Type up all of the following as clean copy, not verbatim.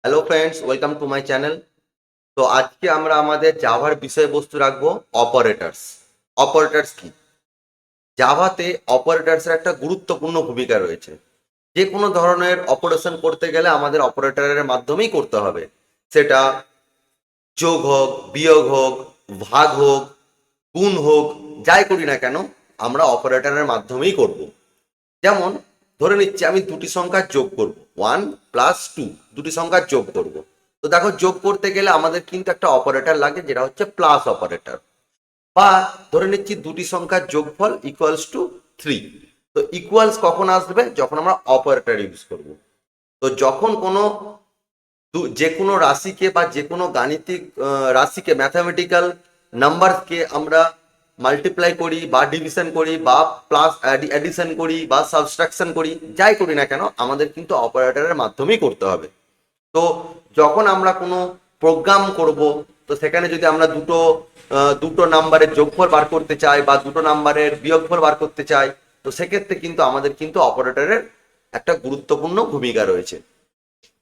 Hello friends, welcome to my channel. তো আজকে আমরা আমাদের জাভার বিষয়বস্তু রাখবো অপারেটরস। অপারেটরস কি? জাভাতে অপারেটরসের একটা গুরুত্বপূর্ণ ভূমিকা রয়েছে। যে কোনো ধরনের অপারেশন করতে গেলে আমাদের অপারেটরের মাধ্যমেই করতে হবে। সেটা যোগ হোক, বিয়োগ হোক, ভাগ হোক, গুণ হোক, যাই করি না কেন আমরা অপারেটরের মাধ্যমেই করব। যেমন ধরে নিচ্ছি আমি দুটি সংখ্যার যোগ করব, 1+2, দুটি সংখ্যার যোগ করব। তো দেখো, যোগ করতে গেলে আমাদের কিন্তু একটা অপারেটর লাগে, যেটা হচ্ছে প্লাস অপারেটর। বা ধরে নিচ্ছি দুটি সংখ্যার যোগফল ইকুয়ালস টু 3। তো ইকুয়ালস কখন আসবে? যখন আমরা অপারেটর ইউজ করব। তো যখন কোনো যে কোনো রাশিকে বা যে কোনো গাণিতিক রাশিকে, ম্যাথামেটিক্যাল নাম্বারকে আমরা মাল্টিপ্লাই করি বা ডিভিশন করি বা প্লাস অ্যাডিশন করি বা সাবস্ট্রাকশন করি, যাই করি না কেন আমাদের কিন্তু অপারেটরের মাধ্যমেই করতে হবে। তো যখন আমরা কোনো প্রোগ্রাম করব, তো সেখানে যদি আমরা দুটো নাম্বারের যোগফল বার করতে চাই বা দুটো নাম্বারের বিয়োগফল বার করতে চাই, তো সেক্ষেত্রে কিন্তু আমাদের কিন্তু অপারেটরের একটা গুরুত্বপূর্ণ ভূমিকা রয়েছে।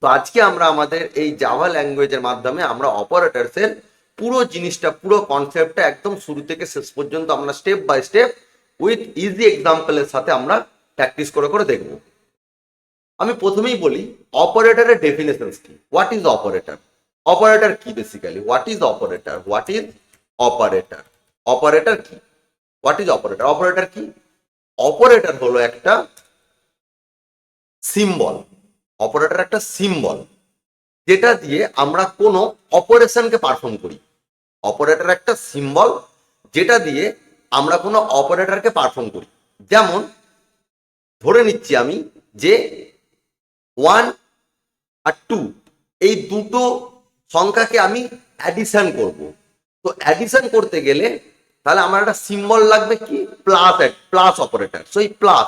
তো আজকে আমরা আমাদের এই জাভা ল্যাঙ্গুয়েজের মাধ্যমে আমরা অপারেটরসের পুরো জিনিসটা, পুরো কনসেপ্টটা একদম শুরু থেকে শেষ পর্যন্ত আমরা step by step with easy এক্সাম্পলের সাথে আমরা প্র্যাকটিস করে করে দেখব। আমি প্রথমেই বলি অপারেটরের ডেফিনেশনস কি। What is operator? অপারেটর কি basically? What is operator? What is operator? Operator কি? What is operator? অপারেটর কি? অপারেটর হলো একটা সিম্বল। অপারেটর একটা সিম্বল যেটা দিয়ে আমরা কোনো অপারেশনকে পারফর্ম করি। অপারেটর একটা সিম্বল যেটা দিয়ে আমরা কোনো অপারেটরকে পারফর্ম করি। যেমন ধরে নিচ্ছি আমি যে 1 আর 2 এই দুটো সংখ্যাকে আমি অ্যাডিশন করব। তো অ্যাডিশন করতে গেলে তাহলে আমার একটা সিম্বল লাগবে কি? প্লাস। Plus operator. সো এই প্লাস,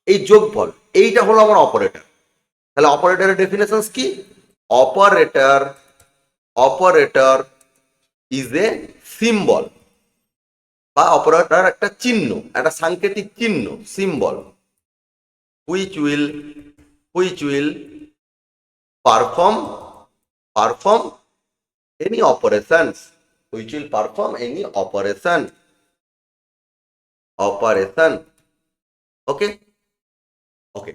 এই যোগফল, এইটা হলো আমার অপারেটর। তাহলে অপারেটরের ডেফিনেশনস কি? Operator operator is a symbol, বা অপারেটর একটা চিহ্ন, একটা সাংকেতিক চিহ্ন, symbol, which will which will perform perform any operations, which will perform any operation. ওকে ওকে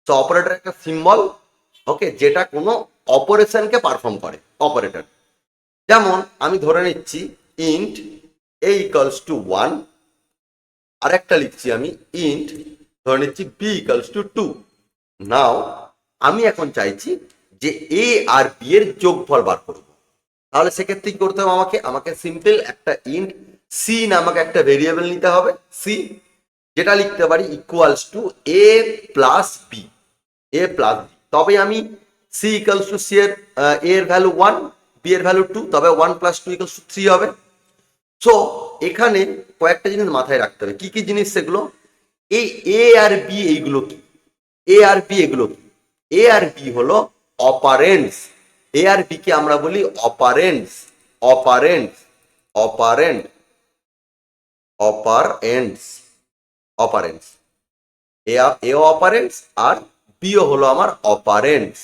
তো অপারেটর একটা সিম্বল, ওকে, যেটা কোনো অপারেশনকে পারফর্ম করে। অপারেটর যেমন আমি ধরে নিচ্ছি ইন্ট a=1, আর একটা লিখছি আমি ইন্ট, ধরে নিচ্ছি b=2। নাও আমি এখন চাইছি যে এ আর বি এর যোগফল বার করব। তাহলে সেক্ষেত্রে কি করতে হবে? আমাকে সিম্পল একটা ইন্ট সি নামক একটা ভেরিয়েবল নিতে হবে, সি, যেটা লিখতে পারি ইকুয়ালস টু a+b। তবে আমি সি এর এর ভ্যালু 1, বি এর ভ্যালু 2, তবে 1+2=3 হবে। সো এখানে কয়েকটা জিনিস মাথায় রাখতে হবে। কি কি জিনিস সেগুলো? এই এ আর বি এইগুলো কি? এ আর বি এগুলো কি? এ আর বি হলো অপারেন্টস। এ আর বি কে আমরা বলি অপারেন্টস। অপারেন্টস অপারেন্ট অপারেন্টস অপারেন্টস এ অপারেন্টস আর বিও হলো আমার অপারেন্টস।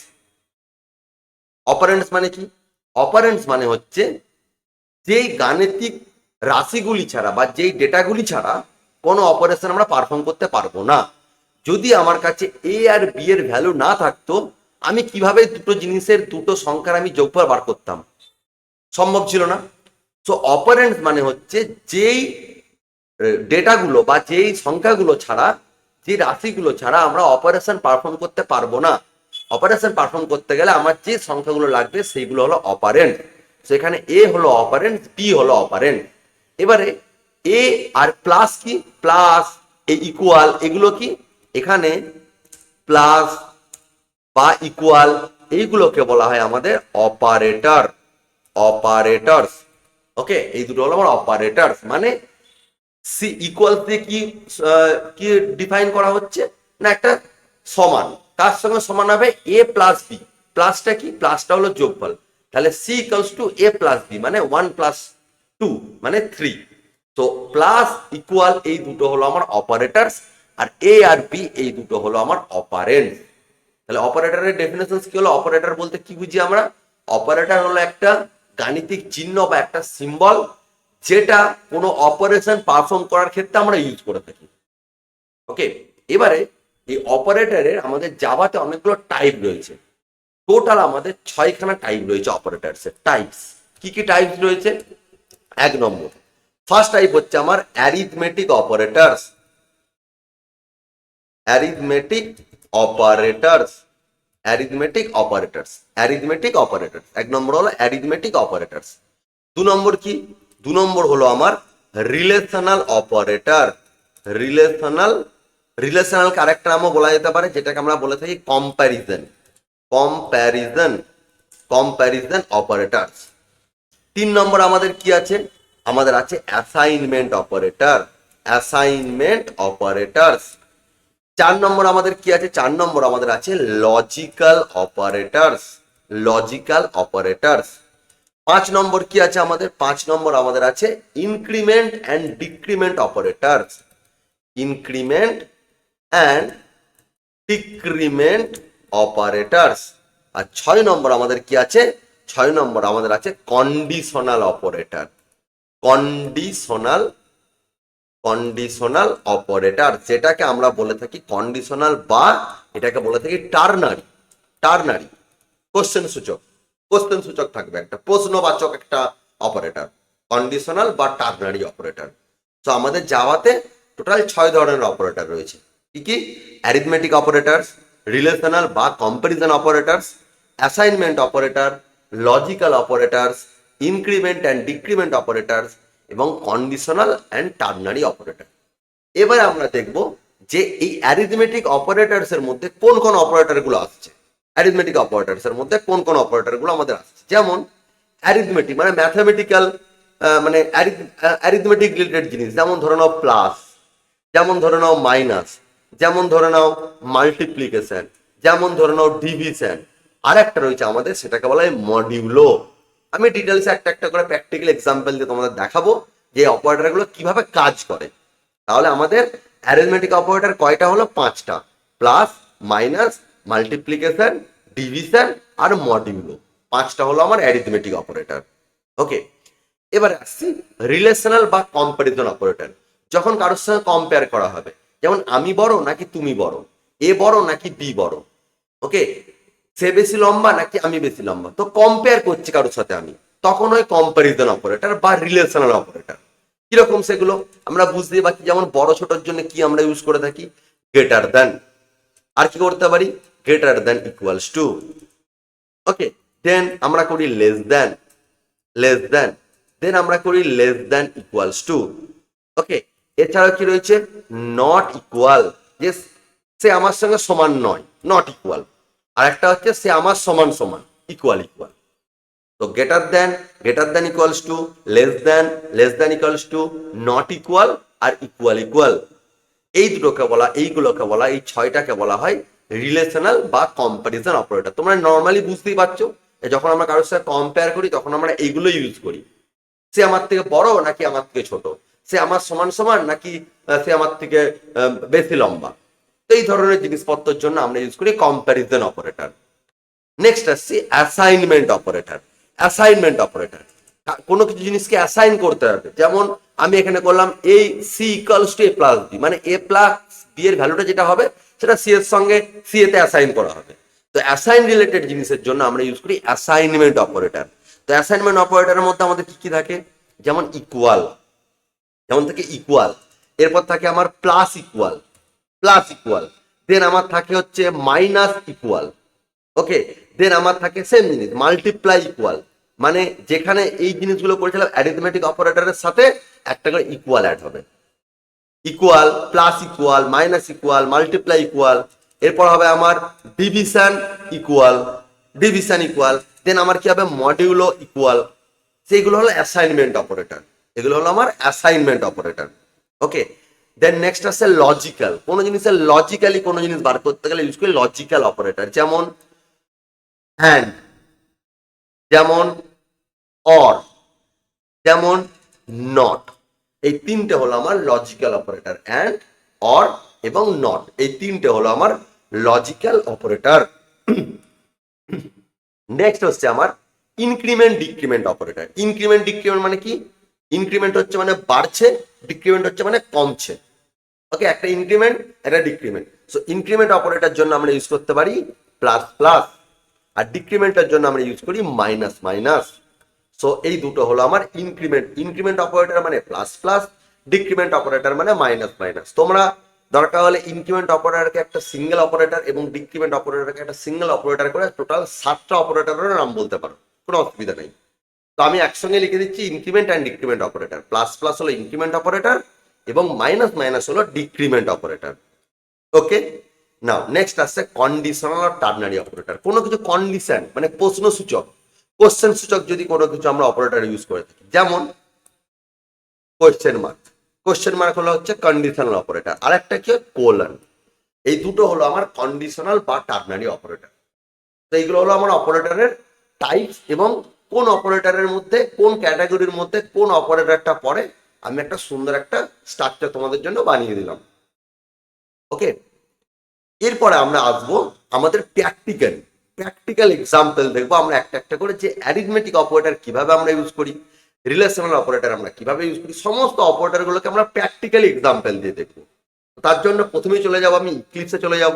অপারেন্টস মানে কি? অপারেন্টস মানে হচ্ছে যেই গাণিতিক রাশিগুলি ছাড়া বা যেই ডেটাগুলি ছাড়া কোনো অপারেশন আমরা পারফর্ম করতে পারবো না। যদি আমার কাছে এ আর বি এর ভ্যালু না থাকতো, আমি কিভাবে দুটো জিনিসের, দুটো সংখ্যার আমি যোগফল বার করতাম? সম্ভব ছিল না। সো অপারেন্টস মানে হচ্ছে যেই ডেটাগুলো বা যেই সংখ্যাগুলো ছাড়া, যে রাশিগুলো ছাড়া আমরা অপারেশন পারফর্ম করতে পারবো না। অপারেশন পারফর্ম করতে গেলে আমার যে সংখ্যাগুলো লাগবে সেইগুলো হলো অপারেন্ট। সেখানে এ হলো অপারেন্ট, বি হলো অপারেন্ট। এবারে এ আর প্লাস কি? প্লাস, এই ইকুয়াল, এগুলো কি? এখানে প্লাস বা ইকুয়াল, এইগুলোকে বলা হয় আমাদের অপারেটর। অপারেটরস। ওকে, এই দুটো হলো আমার অপারেটরস। মানে সি ইকুয়াল দিয়ে কি কি ডিফাইন করা হচ্ছে? না, একটা সমান, কার সঙ্গে সমান হবে? এ প্লাস বি। প্লাসটা কি? প্লাসটা হলো যোগফল। তাহলে সি ইকুয়ালস টু a+b মানে 1+2 মানে 3। তো প্লাস ইকুয়াল এই দুটো হলো আমার অপারেটরস, আর এ আর বি এই দুটো হলো আমার অপারেন্ট। তাহলে অপারেটরের ডেফিনেশন কি হলো? অপারেটর বলতে কি বুঝি আমরা? অপারেটর হলো একটা গাণিতিক চিহ্ন বা একটা সিম্বল যেটা কোনো অপারেশন পারফর্ম করার ক্ষেত্রে আমরা ইউজ করে থাকি। ওকে, এবারে এই অপারেটরের আমাদের জাভাতে অনেকগুলো টাইপ রয়েছে। টোটাল আমাদের 6খানা টাইপ রয়েছে অপারেটরসের টাইপস। কি কি টাইপস রয়েছে? 1 নম্বর, ফার্স্ট টাইপ হচ্ছে আমার arithmetic operators. Arithmetic operators, arithmetic operators, arithmetic operators. 1 নম্বর হলো অ্যারিথমেটিক অপারেটরস। 2 নম্বর কি? 2 নম্বর হলো আমার রিলেশনাল অপারেটর। রিলেশনাল, রিলেশনালকে আরেকটা নামও বলা যেতে পারে, যেটাকে আমরা বলে থাকি comparison. Comparison, comparison operators. 3 number আমাদের কি আছে? আমাদের আছে assignment operator. Assignment operators. 4 number আমাদের কি আছে? 4 নম্বর আমাদের আছে logical operators. Logical operators. 5 number কি আছে আমাদের? 5 নম্বর আমাদের আছে increment and decrement operators. Increment and decrement operators. আর 6 নম্বর আমাদের কি আছে? 6 নম্বর আমাদের আছে conditional operator. Conditional, conditional operator, যেটাকে আমরা বলে থাকি কন্ডিশনাল বা এটাকে বলে থাকি টার্নারি। টার্নারি কোশ্চেন সূচক, কোশ্চেন সূচক থাকবে একটা, প্রশ্নবাচক একটা অপারেটর, কন্ডিশনাল বা টার্নারি অপারেটর। তো আমাদের জাভাতে টোটাল 6 ধরনের অপারেটর রয়েছে। কি কি? অ্যারিথমেটিক অপারেটরস, রিলেশনাল বা comparison operators, assignment operator, logical operators, increment and decrement operators এবং কন্ডিশনাল অ্যান্ড টার্নারি অপারেটর। এবারে আমরা দেখব যে এই অ্যারিথমেটিক অপারেটরস এর মধ্যে কোন কোন অপারেটর গুলো আসছে। অ্যারিথমেটিক অপারেটরস এর মধ্যে কোন কোন অপারেটর গুলো আমাদের আসছে? যেমন অ্যারিথমেটিক মানে ম্যাথামেটিক্যাল, মানে অ্যারিথমেটিক রিলেটেড জিনিস, যেমন ধরে নাও প্লাস, যেমন ধরে নাও মাইনাস, যেমন ধরে নাও মাল্টিপ্লিকেশন, যেমন ধরে নাও ডিভিশন। আর একটা রয়েছে আমাদের, সেটাকে বলা হয় মডিউলো। আমি ডিটেলসে একটা একটা করে প্র্যাকটিক্যাল এক্সাম্পল দিয়ে তোমাদের দেখাবো যে অপারেটর গুলো কিভাবে কাজ করে। তাহলে আমাদের অ্যারিথমেটিক অপারেটর কয়টা হলো? 5টা। প্লাস, মাইনাস, মাল্টিপ্লিকেশন, ডিভিশন আর মডিউলো। 5টা হলো আমার অ্যারিথমেটিক অপারেটর। ওকে, এবারে আসছি রিলেশনাল বা কম্পারিজন অপারেটর। যখন কারোর সঙ্গে কম্পেয়ার করা হবে, যেমন আমি বড় নাকি তুমি বড়, এ বড় নাকি বি বড়, ওকে, সে বেশি লম্বা নাকি আমি বেশি লম্বা, তো কম্পেয়ার করছি কারোর সাথে আমি, তখন ওই কম্পারিজন অপারেটর বা রিলেশনাল অপারেটর। কিরকম সেগুলো আমরা বুঝতে পারি? যেমন বড় ছোটর জন্য কি আমরা ইউজ করে থাকি? Greater than. আর কি করতে পারি? Greater than, equals to. Okay, then আমরা করি less than, less than, then আমরা করি less than equals to. Okay, এছাড়াও কি রয়েছে? নট ইকুয়াল, যে সে আমার সঙ্গে সমান নয়, নট ইকুয়াল। আর একটা হচ্ছে সে আমার সমান সমান, ইকুয়াল ইকুয়াল। তো greater than equals to, less than equals to, not equal আর ইকুয়াল ইকুয়াল। এই দুটোকে বলা, এইগুলোকে বলা, এই 6টাকে বলা হয় রিলেশনাল বা কম্পারিজন অপারেটর। তোমরা নর্মালি বুঝতেই পারছো, যখন আমরা কারোর সাথে কম্পেয়ার করি তখন আমরা এইগুলো ইউজ করি। সে আমার থেকে বড় নাকি আমার থেকে ছোট, সে আমার সমান সমান নাকি সে আমার থেকে বেশি লম্বা, এই ধরনের জিনিসপত্রের জন্য আমরা ইউজ করি কম্প্যারিজন অপারেটর। নেক্সট আসছি অ্যাসাইনমেন্ট অপারেটর। অ্যাসাইনমেন্ট অপারেটর কোনো কিছু জিনিসকে অ্যাসাইন করতে হবে। যেমন আমি এখানে করলাম A C equals to A plus B, মানে এ প্লাস বি এর ভ্যালুটা যেটা হবে সেটা সি এর সঙ্গে সি এতে অ্যাসাইন করা হবে। তো অ্যাসাইন রিলেটেড জিনিসের জন্য আমরা ইউজ করি অ্যাসাইনমেন্ট অপারেটর। তো অ্যাসাইনমেন্ট অপারেটরের মধ্যে আমাদের কি কি থাকে? যেমন ইকুয়াল, যেমন থাকে ইকুয়াল, এরপর থাকে আমার প্লাস ইকুয়াল, প্লাস ইকুয়াল, দেন আমার থাকে হচ্ছে মাইনাস ইকুয়াল। ওকে, দেন আমার থাকে সেম জিনিস মাল্টিপ্লাই ইকুয়াল, মানে যেখানে এই জিনিসগুলো করেছিলাম অ্যারিথমেটিক অপারেটরের সাথে একটা করে ইকুয়াল অ্যাড হবে। Equal, plus equal, minus equal, multiply equal. এরপর হবে আমার ডিভিশন ইকুয়াল, ডিভিশন ইকুয়াল, দেন আমার কি হবে? Modulo equal. সেইগুলো হলো অ্যাসাইনমেন্ট অপারেটর, এগুলো হলো আমার অ্যাসাইনমেন্ট অপারেটর। ওকে, দেন নেক্সট আসছে লজিক্যাল। কোনো জিনিসের লজিক্যালি কোনো জিনিস বার করতে গেলে ইউজ করি লজিক্যাল অপারেটর। যেমন অ্যান্ড, যেমন অর, যেমন নট। এই 3টে হলো আমার লজিক্যাল অপারেটর, অ্যান্ড, অর এবং নট। এই 3টে হলো আমার লজিক্যাল অপারেটর। নেক্সট হচ্ছে আমার increment decrement operator. Increment decrement মানে কি? ইনক্রিমেন্ট হচ্ছে মানে বাড়ছে, ডিক্রিমেন্ট হচ্ছে মানে কমছে। ওকে, একটা ইনক্রিমেন্ট একটা ডিক্রিমেন্ট। সো ইনক্রিমেন্ট অপারেটর জন্য আমরা ইউজ করতে পারি প্লাস প্লাস, আর ডিক্রিমেন্টের জন্য আমরা ইউজ করি মাইনাস মাইনাস। সো এই দুটো হলো আমার ইনক্রিমেন্ট। ইনক্রিমেন্ট অপারেটর মানে প্লাস প্লাস, ডিক্রিমেন্ট অপারেটর মানে মাইনাস মাইনাস। তোমরা দরকার হলে ইনক্রিমেন্ট অপারেটরকে একটা সিঙ্গেল অপারেটর এবং ডিক্রিমেন্ট অপারেটরকে একটা সিঙ্গেল অপারেটর করে টোটাল 7টা অপারেটরের নাম বলতে পারো, কোনো অসুবিধা নেই। তো আমি একসঙ্গে লিখে দিচ্ছি increment and decrement operator. Plus plus হলো ইনক্রিমেন্ট অপারেটর এবং মাইনাস মাইনাস হলো ডিক্রিমেন্ট অপারেটর। ওকে, নাও নেক্সট আসছে কন্ডিশনাল আর টার্নারি অপারেটর। কোনো কিছু কন্ডিশন মানে প্রশ্নসূচক, কোশ্চেন সূচক যদি কোনো কিছু আমরা অপারেটর ইউজ করে থাকি, যেমন কোশ্চেন মার্ক। কোশ্চেন মার্ক হলো হচ্ছে কন্ডিশনাল অপারেটর, আর একটা কি কোলন। এই দুটো হলো আমার কন্ডিশনাল বা টার্নারি অপারেটর। তো এইগুলো হলো আমার অপারেটরের টাইপস এবং কোন অপারেটরের মধ্যে কোন ক্যাটাগরির মধ্যে কোন অপারেটরটা পড়ে আমি একটা সুন্দর একটা স্ট্রাকচার তোমাদের জন্য বানিয়ে দিলাম। ওকে, এরপরে আমরা আসবো আমাদের প্র্যাকটিক্যাল এক্সাম্পল দেখবো আমরা একটা একটা করে, যে অ্যারিথমেটিক অপারেটর কিভাবে আমরা ইউজ করি, রিলেশনাল অপারেটর আমরা কিভাবে ইউজ করি, সমস্ত অপারেটরগুলোকে আমরা প্র্যাকটিক্যাল এক্সাম্পল দিয়ে দেখবো। তার জন্য প্রথমেই চলে যাবো আমি ইক্লিপসে চলে যাব।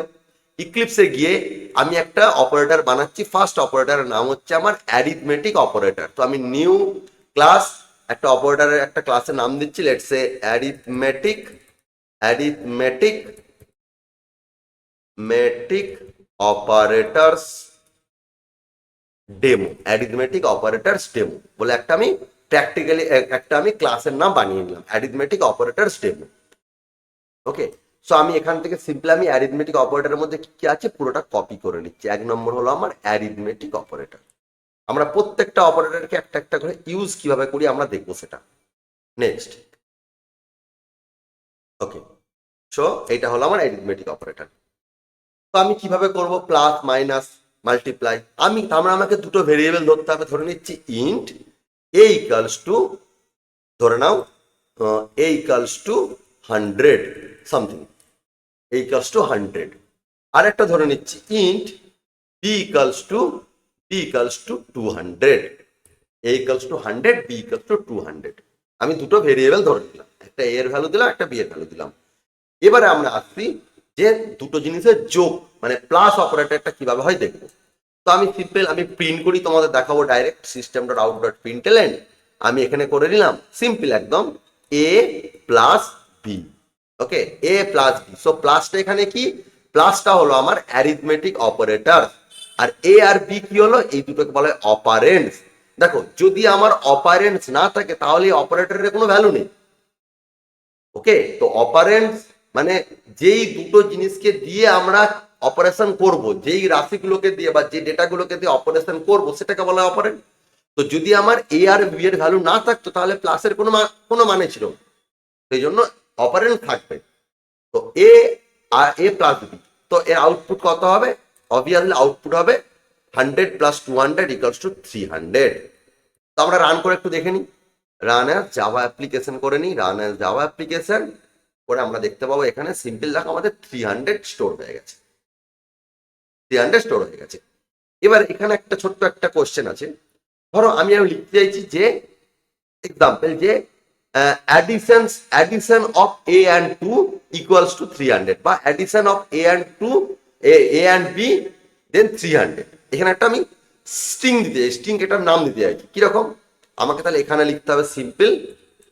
ইক্লিপসে গিয়ে আমি একটা অপারেটর বানাচ্ছি। ফার্স্ট অপারেটরের নাম হচ্ছে আমার অ্যারিথমেটিক অপারেটর। তো আমি নিউ ক্লাস একটা অপারেটরের একটা ক্লাসের নাম দিচ্ছি, let's say arithmetic operators demo. Arithmetic operators demo বলে একটা আমি প্র্যাকটিক্যালি একটা আমি ক্লাসের নাম বানিয়ে নিলাম, অ্যারিথমেটিক অপারেটরস ডেমো। ওকে, সো আমি এখান থেকে সিম্পলি আমি অ্যারিথমেটিক অপারেটরের মধ্যে কি কি আছে পুরোটা কপি করে নিচ্ছি। 1 নম্বর হলো আমার অ্যারিথমেটিক অপারেটর। আমরা প্রত্যেকটা অপারেটরকে একটা একটা করে ইউজ কিভাবে করি আমরা দেখবো সেটা নেক্সট। ওকে, সো এটা হলো আমার অ্যারিথমেটিক অপারেটর। তো আমি কিভাবে করব প্লাস মাইনাস মাল্টিপ্লাই। আমাকে দুটো ভেরিয়েবল ধরতে হবে। ধরে নিচ্ছি ইন্ট এ ইকালস টু, ধরে নাও a equals to 100 something, a equals to 100। আর একটা ধরে নিচ্ছি int b equals to 200, a equals to 100, b equals to 200। আমি দুটো ভেরিয়েবল ধরে নিলাম, একটা এ এর ভ্যালু দিলাম, একটা বি এর ভ্যালু দিলাম। এবারে আমরা আসছি যে দুটো জিনিসের যোগ মানে প্লাস অপারেটরটা কিভাবে হয় দেখবো। তো আমি সিম্পল আমি প্রিন্ট করি, তোমাদের দেখাবো direct system dot out dot println. আমি এখানে করে নিলাম সিম্পল একদম এ প্লাস বি। ওকে, এ প্লাস বি। সো প্লাসটা এখানে কি, প্লাসটা হলো আমার অ্যারিথমেটিক অপারেটর, আর এ আর বি কি হলো, এই দুটোকে বলা হয় অপারেন্টস। দেখো যদি আমার অপারেন্টস না থাকে তাহলে এই অপারেটরের কোনো ভ্যালু নেই। ওকে, তো অপারেন্টস মানে যেই দুটো জিনিসকে দিয়ে আমরা অপারেশন করব, যেই রাশিগুলোকে দিয়ে বা যে ডেটাগুলোকে দিয়ে অপারেশন করব সেটাকে বলা হয় অপারেন্ট। তো যদি আমার এ আর বি এর ভ্যালু না থাকতো তাহলে প্লাসের কোনো মানে ছিল না, সেই জন্য অপারেন্ট থাকবে। তো এ আর এ প্লাস বি, তো এর আউটপুট কত হবে? অবভিয়াসলি আউটপুট হবে 100 প্লাস 200 ইকুয়ালস টু 300। তো আমরা রান করে একটু দেখে নিই, রান অ্যাজ জাভা অ্যাপ্লিকেশন করে নিই। রান অ্যাজ জাভা অ্যাপ্লিকেশন করে আমরা দেখতে পাবো এখানে সিম্পল দেখো আমাদের 300 স্টোর হয়ে গেছে, 300 স্টোর হয়ে গেছে। এবার এখানে একটা ছোট্ট একটা কোশ্চেন আছে। ধরো আমি লিখতে চাইছি যে এক্সাম্পল যে addition of a and 2 equals to 300 বা addition of a and 2 a and b then 300। এখানে একটা আমি স্ট্রিং দিতে চাই, স্ট্রিং এটার নাম দিতে চাইছি কিরকম। আমাকে তাহলে এখানে লিখতে হবে সিম্পল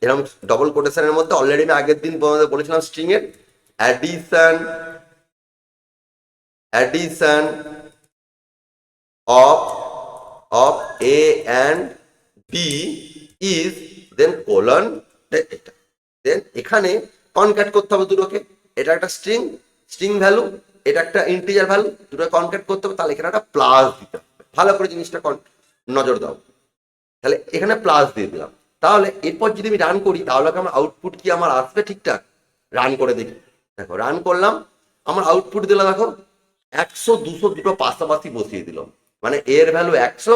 এরকম ডবল কোটেশনের মধ্যে। অলরেডি আমি আগের দিন বলেছিলাম স্ট্রিং এর addition of a and b is then colon এটা। দেন এখানে কনক্যাট করতে হবে দুটোকে, এটা একটা স্ট্রিং ভ্যালু, এটা একটা ইন্টিজার ভ্যালু, দুটো কনক্যাট করতে হবে। তাহলে এখানে একটা প্লাস দিতে হবে, ভালো করে জিনিসটা নজর দাও। তাহলে এখানে প্লাস দিয়ে দিলাম। তাহলে এরপর যদি আমি রান করি তাহলে আমার আউটপুট কি আমার আসবে ঠিকঠাক? রান করে দেখি। দেখো রান করলাম, আমার আউটপুট দিলাম দেখো 100 200 দুটো পাশাপাশি বসিয়ে দিল, মানে এ এর ভ্যালু 100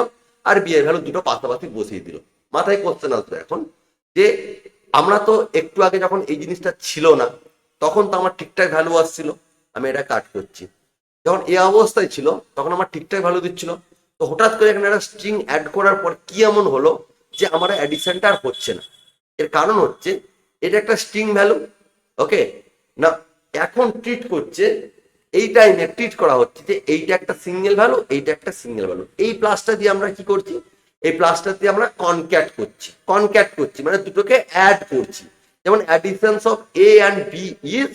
আর বি এর ভ্যালু দুটো পাশাপাশি বসিয়ে দিল। মাথায় কোশ্চেন আসবে এখন যে আমরা তো একটু আগে যখন এই জিনিসটা ছিল না তখন তো আমার ঠিকঠাক ভ্যালু আসছিল। আমি এটা কাট করছি, যখন এ অবস্থায় ছিল তখন আমার ঠিকঠাক ভ্যালু দিচ্ছিল। তো হঠাৎ করে এখানে একটা স্ট্রিং অ্যাড করার পর কি এমন হলো যে আমার অ্যাডিশনটা আর হচ্ছে না? এর কারণ হচ্ছে এটা একটা স্ট্রিং ভ্যালু, ওকে না, এখন ট্রিট করছে, এই টাইমে ট্রিট করা হচ্ছে যে এইটা একটা সিঙ্গেল ভ্যালু, এইটা একটা সিঙ্গেল ভ্যালু। এই প্লাসটা দিয়ে আমরা কি করছি, এই প্লাসটা দিয়ে আমরা কনক্যাট করছি মানে দুটোকে অ্যাড করছি। যেমন additions of A and b is,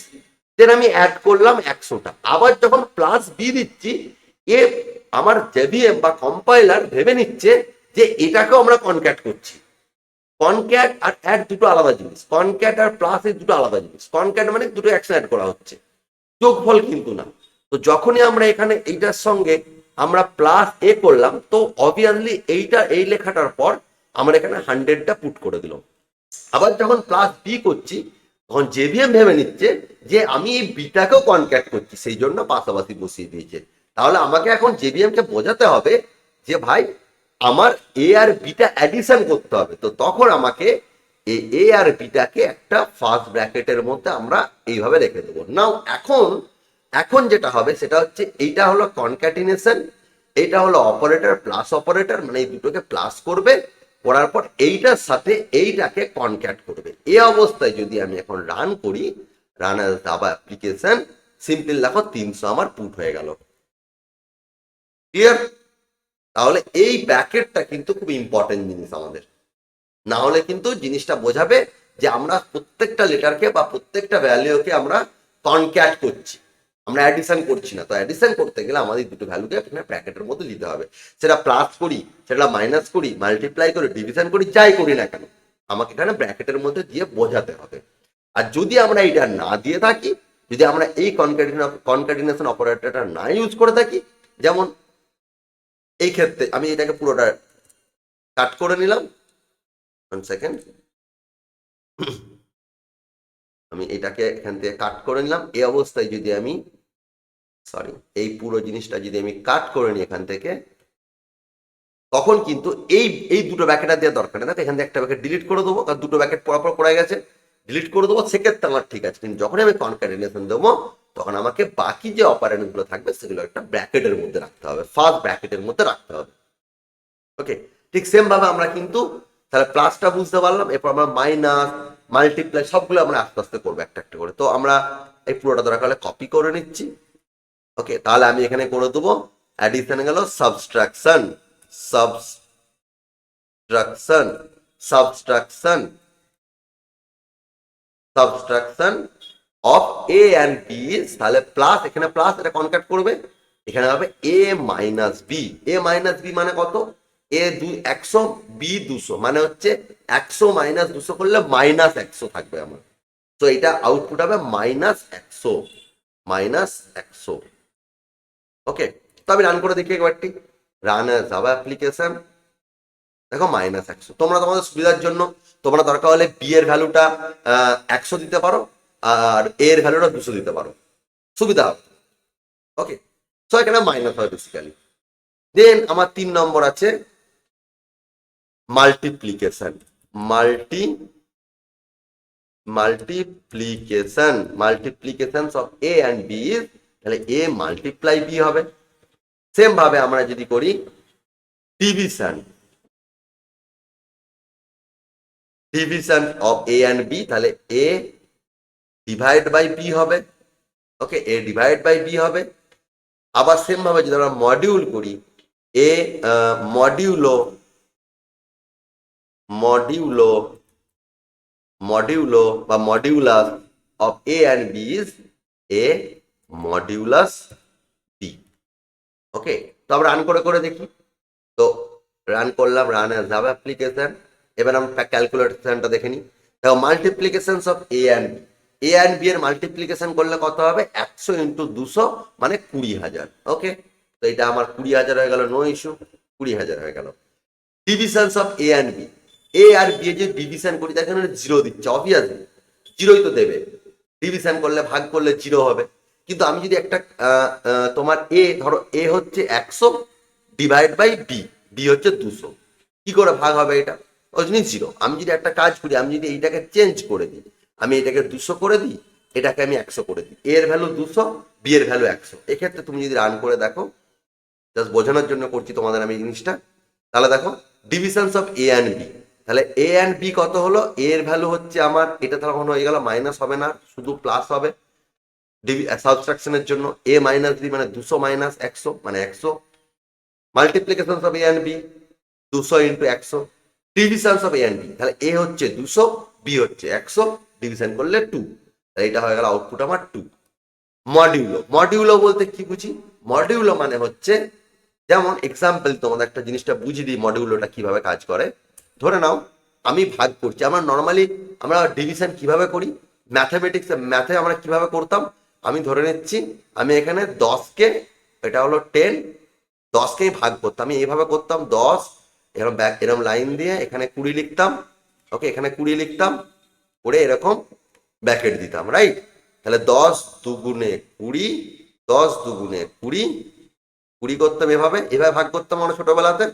then আমি অ্যাড করলাম 100টা। আবার যখন প্লাস বি দিচ্ছি, এ আমার জেভিএম বা কম্পাইলার ভেবে নিচ্ছে যে এটাকেও আমরা কনক্যাট করছি। কনক্যাট আর অ্যাড দুটো আলাদা জিনিস, কনক্যাট আর প্লাস এই দুটো আলাদা জিনিস। কনক্যাট মানে দুটো একসাথে অ্যাড করা হচ্ছে, যোগফল কিন্তু না। তো যখনই আমরা এখানে এইটার সঙ্গে আমরা প্লাস এ করলাম, তো অবভিয়াসলি এইটা এই লেখাটার পর আমরা এখানে 100টা পুট করে দিলাম। আবার যখন প্লাস বি করছি, তখন জেভিএম ভেবে নিচ্ছে যে আমি এই বিটাকেও কনক্যাট করছি, সেই জন্য পাশাপাশি বসিয়ে দিয়েছে। তাহলে আমাকে এখন জেভিএম কে বোঝাতে হবে যে ভাই আমার এ আর বিটা অ্যাডিশন করতে হবে। তো তখন আমাকে এই এ আর বিটাকে একটা ফার্স্ট ব্র্যাকেটের মধ্যে আমরা এইভাবে রেখে দেবো। নাও এখন যেটা হবে সেটা হচ্ছে এইটা হলো কনক্যাটিনেশন, এইটা হলো অপারেটর প্লাস অপারেটর, মানে এই দুটোকে প্লাস করবে, করার পর এইটার সাথে এইটাকে কনক্যাট করবে। এই অবস্থায় যদি আমি এখন রান করি, run as Java application, simple দেখো 300 আমার পুট হয়ে গেল। ক্লিয়ার? তাহলে এই ব্র্যাকেটটা কিন্তু খুব ইম্পর্টেন্ট জিনিস আমাদের, না হলে কিন্তু জিনিসটা বোঝাবে যে আমরা প্রত্যেকটা লেটারকে বা প্রত্যেকটা ভ্যালুকে আমরা কনক্যাট করছি, আমরা অ্যাডিশন করছি না। তো অ্যাডিশন করতে গেলে আমাদের দুটো ভ্যালুকে এখানে ব্র্যাকেটের মধ্যে দিতে হবে। সেটা প্লাস করি, সেটা মাইনাস করি, মাল্টিপ্লাই করি, ডিভিশন করি, যাই করি না কেন, আমাকে এখানে ব্র্যাকেটের মধ্যে দিয়ে বোঝাতে হবে। আর যদি আমরা এটা না দিয়ে থাকি, যদি আমরা এই কনক্যাটিনেশন অপারেটরটা না ইউজ করে থাকি, যেমন এই ক্ষেত্রে আমি এটাকে পুরোটা কাট করে নিলাম, 1 সেকেন্ড, আমি এটাকে এখান থেকে কাট করে নিলাম। এই অবস্থায় যদি আমি এই পুরো জিনিসটা যদি আমি কাট করে নিই এখান থেকে, তখন কিন্তু এই এই দুটো ব্যাকেট আর দেওয়ার দরকার নেই। দেখো এখান থেকে একটা ব্যাকেট ডিলিট করে দেবো, কারণ দুটো ব্যাকেট পরপর পড়ে গেছে, ডিলিট করে দেবো, সেক্ষেত্রে আমার ঠিক আছে। কিন্তু যখন আমি কনক্যাটিনেশন দেবো, তখন আমাকে বাকি যে অপারেন্ট গুলো থাকবে সেগুলো একটা ব্র্যাকেটের মধ্যে রাখতে হবে, ফার্স্ট ব্র্যাকেটের মধ্যে রাখতে হবে। ওকে, ঠিক সেম ভাবে আমরা কিন্তু তাহলে প্লাসটা বুঝতে পারলাম, এরপর আমরা মাইনাস, মাল্টিপ্লাই সবগুলো আমরা আস্তে আস্তে করবো একটা একটা করে। তো আমরা এই পুরোটা দরকার হলে কপি করে নিচ্ছি। ওকে, তাহলে আমি এখানে করে দেবো অ্যাডিশন গেল subtraction, subtraction, subtraction, subtraction of A and B. তাহলে প্লাস, এখানে প্লাস, এটা কনক্যাট করবে, এখানে হবে A minus B. A minus B মানে কত? এ 100, বি 200, মানে হচ্ছে 100 মাইনাস 200 করলে মাইনাস 100 থাকবে আমার। তো এটা আউটপুট হবে -100, -100। ওকে, তো আমি রান করে দেখি একবারটি, রান জাভা অ্যাপ্লিকেশন, দেখো -100। তোমরা তোমাদের সুবিধার জন্য তোমরা দরকার হলে বি এর ভ্যালুটা 100 দিতে পারো, আর এ এর ভ্যালুটা 200 দিতে পারো, সুবিধা হবে। ওকে, তো এখানে মাইনাস হয় বেসিক্যালি। দেন আমার 3 নম্বর আছে multiplication, multiplication of A and B, তাহলে এ মাল্টিপ্লাই বি হবে। সেম ভাবে আমরা যদি করি division, division of A and B, তাহলে এ ডিভাইড বাই বি হবে। Okay, a divide by b হবে। আবার সেম ভাবে যদি আমরা মডিউল করি, এ মডিউলো, মডিউলো, মডিউলো বা modulus of A and b is a modulus b. Okay, তো আমরা রান করে করে দেখি। তো রান করলাম, রান অ্যাজ জাভা অ্যাপ্লিকেশন। এবার আমরা ক্যালকুলেশনটা দেখে নিই। দেখো multiplication of A and B, A and B এর মাল্টিপ্লিকেশন করলে কত হবে? 100 ইন্টু 200 মানে 20,000। ওকে, তো এটা আমার 20,000 হয়ে গেল, নো ইস্যু, 20,000 হয়ে গেল। Division of A and B, A আর বি যে ডিভিশন করি তার এখানে 0 দিচ্ছে, অবভিয়াসলি 0ই তো দেবে, ডিভিশন করলে ভাগ করলে 0 হবে। কিন্তু আমি যদি একটা তোমার এ ধরো, এ হচ্ছে 100 ডিভাইড বাই বি, বি হচ্ছে 200, কি করে ভাগ হবে এটা? ওই জন্য 0। আমি যদি একটা কাজ করি, আমি যদি এইটাকে চেঞ্জ করে দিই, আমি এটাকে 200 করে দিই, এটাকে আমি 100 করে দিই, এ এর ভ্যালু 200, বি এর ভ্যালু 100। এক্ষেত্রে তুমি যদি রান করে দেখো, জাস্ট বোঝানোর জন্য করছি তোমাদের আমি জিনিসটা, তাহলে দেখো divisions of A and B, তাহলে এ অ্যান্ড বি কত হলো, এ এর ভ্যালু হচ্ছে আমার, এটা তখন হয়ে গেল মাইনাস হবে না, শুধু প্লাস হবে সাবট্রাকশনের জন্য। এ মাইনাস বি মানে 200 মাইনাস 100 মানে 100, multiplication of A and B 200 into 100, divisions of A and B, তাহলে এ হচ্ছে 200, বি হচ্ছে 100, ডিভিশন করলে 2, তাহলে এটা হয়ে গেল আউটপুট আমার 2। মডিউলো, মডিউলো বলতে কি বুঝি, মডিউলো মানে হচ্ছে, যেমন এক্সাম্পল তোমাদের একটা জিনিসটা বুঝিয়ে দিই মডিউলোটা কিভাবে কাজ করে। ধরে নাও আমি ভাগ করছি, আমরা নর্মালি আমরা ডিভিশন কিভাবে করি, ম্যাথামেটিক্স ম্যাথে আমরা কিভাবে করতাম, আমি ধরে নিচ্ছি আমি এখানে 10কে, এটা হলো 10, 10কেই ভাগ করতাম, আমি এইভাবে করতাম 10, এরকম এরকম লাইন দিয়ে এখানে 20 লিখতাম, ওকে, এখানে 20 লিখতাম করে এরকম ব্যাকেট দিতাম, রাইট। তাহলে 10 দুগুণে 20, 10 দুগুণে 20, 20 করতাম, এভাবে এভাবে ভাগ করতাম আমরা ছোটবেলাতে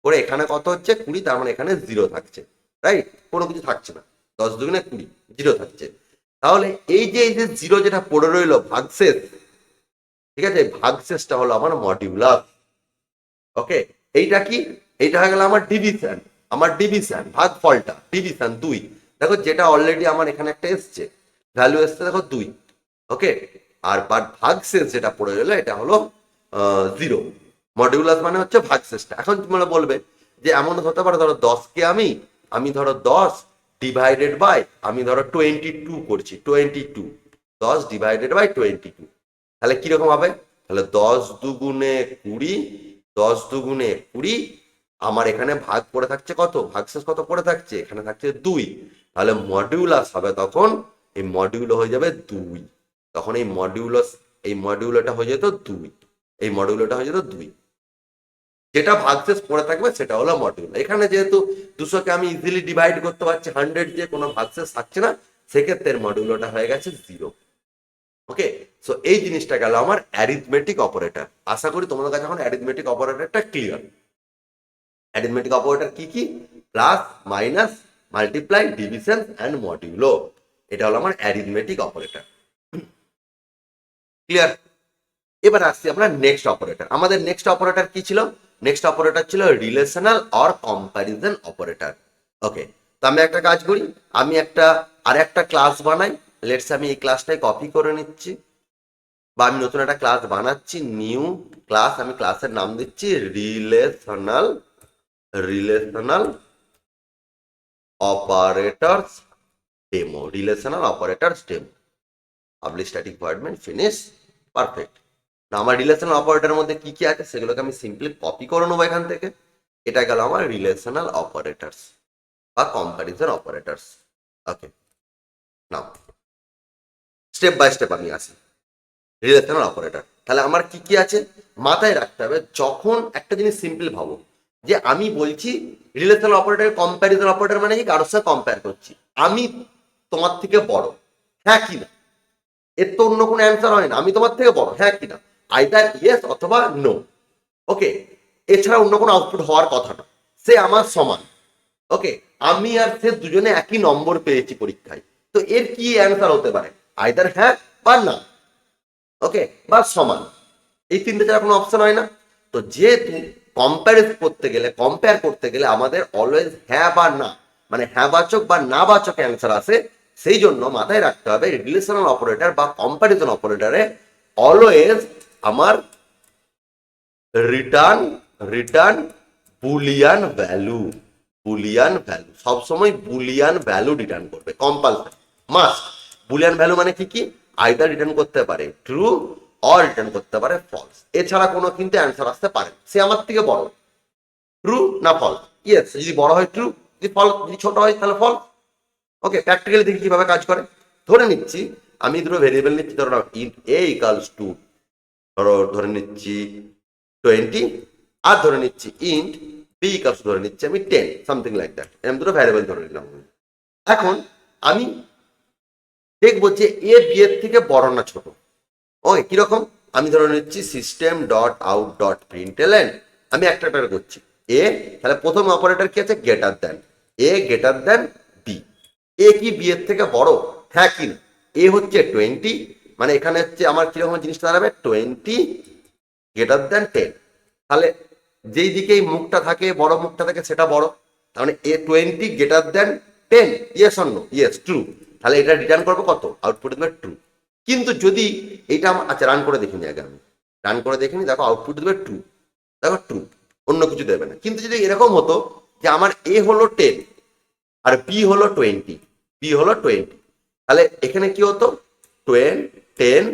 করে, এখানে কত হচ্ছে 20, তার মানে এখানে 0 থাকছে, রাইট, কোনো কিছু থাকছে না, 10 দুগুণে 20, 0 থাকছে। তাহলে এই যে 0 যেটা পড়ে রইলো ভাগশেষ, ঠিক আছে, ভাগশেষটা হলো আমার মডিউলাস, ওকে। এইটা কি, এইটা হয়ে গেল আমার ডিভিশন, আমার ডিভিশন ভাগ ফলটা ডিভিশন 2, দেখো যেটা অলরেডি আমার এখানে একটা এসছে ভ্যালু এসছে দেখো 2, ওকে। আর বাট ভাগশেষ যেটা পড়ে গেল এটা হলো 0, মডিউলাস মানে হচ্ছে ভাগশেষটা। এখন তোমরা বলবে যে এমন হতে পারে ধরো 10কে আমি ধরো 10 ডিভাইডেড বাই, আমি ধরো 22 করছি, 22, 10 ডিভাইডেড বাই 22, তাহলে কিরকম হবে, তাহলে 10 দুগুণে 20, 10 দুগুণে 20, আমার এখানে ভাগ পড়ে থাকছে কত, ভাগশেষ কত পড়ে থাকছে, এখানে থাকছে 2, তাহলে মডিউলাস হবে তখন, এই মডিউলো হয়ে যাবে 2, তখন এই মডিউলাস, এই মডিউলোটা হয়ে যেত 2, এই মডিউলোটা হয়ে যেত 2, যেটা ভাগশেষ পড়ে থাকবে সেটা হলো মডিউল। এখানে যেহেতু 200কে আমি ইজিলি ডিভাইড করতে পারছি 100 দিয়ে, কোনো ভাগশেষ থাকছে না, সেক্ষেত্রে মডিউলোটা হয়ে গেছে 0, ওকে। সো এই জিনিসটা গেল আমার অ্যারিথমেটিক অপারেটর। আশা করি তোমাদের কাছে এখন অ্যারিথমেটিক অপারেটরটা ক্লিয়ার। অ্যারিথমেটিক অপারেটর কি কি, plus minus multiply division and modulo, এটা হলো আমার অ্যারিথমেটিক অপারেটর, ক্লিয়ার। এবার আসছি আমরা নেক্সট অপারেটর। আমাদের নেক্সট অপারেটর কি ছিল, নেক্সট অপারেটর ছিল রিলেশনাল অর কম্প্যারিজন অপারেটর, ওকে। তো আমি একটা কাজ করি, আমি আর একটা ক্লাস বানাই, লেটস আমি এই ক্লাসটাই কপি করে নিচ্ছি, বা আমি নতুন একটা ক্লাস বানাচ্ছি, নিউ ক্লাস, আমি ক্লাসের নাম দিচ্ছি relational operators demo, relational operators demo, public static void main finish, perfect. না আমার রিলেশনাল অপারেটরের মধ্যে কি কি আছে সেগুলোকে আমি সিম্পলি কপি করে নেবো এখান থেকে, এটা গেল আমার রিলেশনাল অপারেটরস বা comparison operators, okay. Now step by step আমি আসি রিলেশনাল অপারেটর। তাহলে আমার কি কি আছে মাথায় রাখতে হবে, যখন একটা জিনিস সিম্পল ভাবো যে আমি বলছি রিলেশনাল অপারেটর, কম্প্যারিজন অপারেটর মানে কি, কারোর সাথে কম্পেয়ার করছি, আমি তোমার থেকে বড়, হ্যাঁ কি না, এর তো অন্য কোনো অ্যান্সার হয় না, আমি তোমার থেকে বড়, হ্যাঁ কি না, আইদার ইয়েস অথবা নো, ওকে। এছাড়া অন্য কোনো আউটপুট হওয়ার কথা না, সে আমার সমান, ওকে। আমি আর সে দুজনে একই নম্বর পেয়েছি পরীক্ষায়, তো এর কি অ্যান্সার হতে পারে, আইদার হ্যাঁ বা না, ওকে, বা সমান, এই তিনটে ছাড়া কোনো অপশন হয় না। তো যেহেতু কম্পেয়ার করতে গেলে আমাদের অলওয়েজ হ্যাঁ বা না, মানে হ্যাঁ বাচক বা না বাচক অ্যান্সার আসে, সেই জন্য মাথায় রাখতে হবে রিলেশনাল অপারেটর বা কম্প্যারিজন অপারেটরে অলওয়েজ আমার রিটার্ন রিটার্ন বুলিয়ান ভ্যালু সবসময় বুলিয়ান ভ্যালু রিটার্ন করবে, কম্পালসারি, মাস্ট। বুলিয়ান ভ্যালু মানে কি কি, আইদার রিটার্ন করতে পারে ট্রু অর রিটার্ন করতে পারে ফলস, এছাড়া কোনো কিন্তু অ্যান্সার আসতে পারে, সে আমার থেকে বড়, ট্রু না ফলস, ইয়েস, যদি বড় হয় ট্রু, যদি যদি ছোট হয় তাহলে ফলস, ওকে। প্র্যাকটিক্যালি দেখি কিভাবে কাজ করে। ধরে নিচ্ছি আমি দুটো ভেরিয়েবল নিচ্ছি, ধরো ইন্ট এ ইকালস টু, ধরে নিচ্ছি 20, আর ধরে নিচ্ছি ইন্ট বি ইকালস ধরে নিচ্ছি আমি 10, সামথিং লাইক দ্যাট, এরকম দুটো ভ্যারিয়েবল ধরে নিলাম। এখন আমি দেখবো যে এ বি এর থেকে বড় না ছোট, ওকে। কিরকম, আমি ধরে নিচ্ছি system dot out dot println, আমি একটা করছি এ, তাহলে প্রথম অপারেটর কি আছে, গ্রেটার দ্যান, এ গ্রেটার দ্যান বি, এ কি বি এর থেকে বড়, হ্যাঁ কি না, এ হচ্ছে 20, মানে এখানে হচ্ছে আমার কিরকম জিনিসটা দাঁড়াবে 20 গ্রেটার দ্যান 10। তাহলে যেই দিকেই মুখটা থাকে, বড় মুখটা থাকে, সেটা বড়। তার মানে A 20 greater than 10, yes or no? Yes, true. তাহলে এটা রিটার্ন করবো কত? আউটপুট দেবে ট্রু। কিন্তু যদি এটা আচ্ছা রান করে দেখিনি, আগে আমি রান করে দেখিনি, দেখো আউটপুট দেবে ট্রু। দেখো ট্রু, অন্য কিছু দেবে না। কিন্তু যদি এরকম হতো যে আমার এ হলো 10 আর বি হলো 20, বি হলো 20, তাহলে এখানে কি হতো 10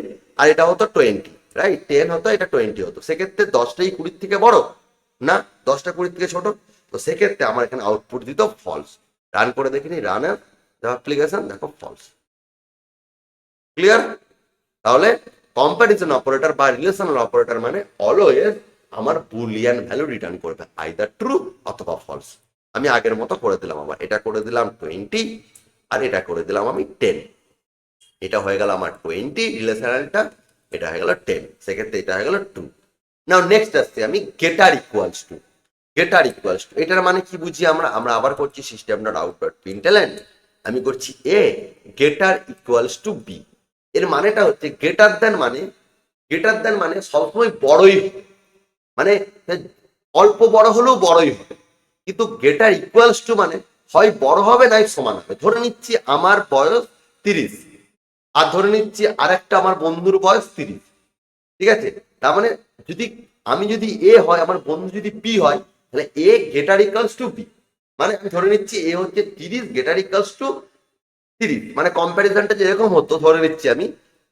আর এটা হতো 20, রাইট? 10 হতো, এটা 20 হতো। সেক্ষেত্রে 10টাই 20 থেকে বড় না, 10টা 20 থেকে ছোট। তো সেক্ষেত্রে আমার এখানে আউটপুট দিত ফলস। রান করে দেখিনি, রান অ্যাপ্লিকেশন, দেখো ফলস। ক্লিয়ার? তাহলে কম্প্যারিজন অপারেটর বা রিলেশনাল অপারেটর মানে অলওয়েজ আমার বুলিয়ান ভ্যালু রিটার্ন করবে, আইদার ট্রু অথবা ফলস। আমি আগের মতো করে দিলাম, আবার এটা করে দিলাম 20 আর এটা করে দিলাম আমি 10। এটা হয়ে গেল আমার 20 রিলেশনালটা, এটা হয়ে গেল 10, সেক্ষেত্রে এটা হয়ে গেল ট্রু। নাও নেক্সট আসছে আমি গেটার ইকুয়ালস টু। গেটার ইকুয়ালস টু এটার মানে কি বুঝি আমরা? আমরা আবার করছি system dot out dot println, আমি করছি এ গেটার ইকুয়ালস টু বি। এর মানেটা হচ্ছে গ্রেটার দ্যান মানে, গ্রেটার দ্যান মানে সবসময় বড়ই হবে, মানে অল্প বড় হলেও বড়ই হবে। কিন্তু গ্রেটার ইকুয়ালস টু মানে হয় বড় হবে নাই সমান হবে। ধরে নিচ্ছি আমার বয়স 30 আর ধরে নিচ্ছি আরেকটা আমার বন্ধুর বয়স 30, ঠিক আছে? তার মানে যদি আমি যদি এ হয়, আমার বন্ধু যদি বি হয়, তাহলে এ গ্রেটার ইকুয়ালস টু বি। মানে আমি ধরে নিচ্ছি এ হচ্ছে 30 গ্রেটার ইকুয়ালস টু 30, মানে কম্প্যারিজনটা যেরকম হতো, ধরে নিচ্ছি আমি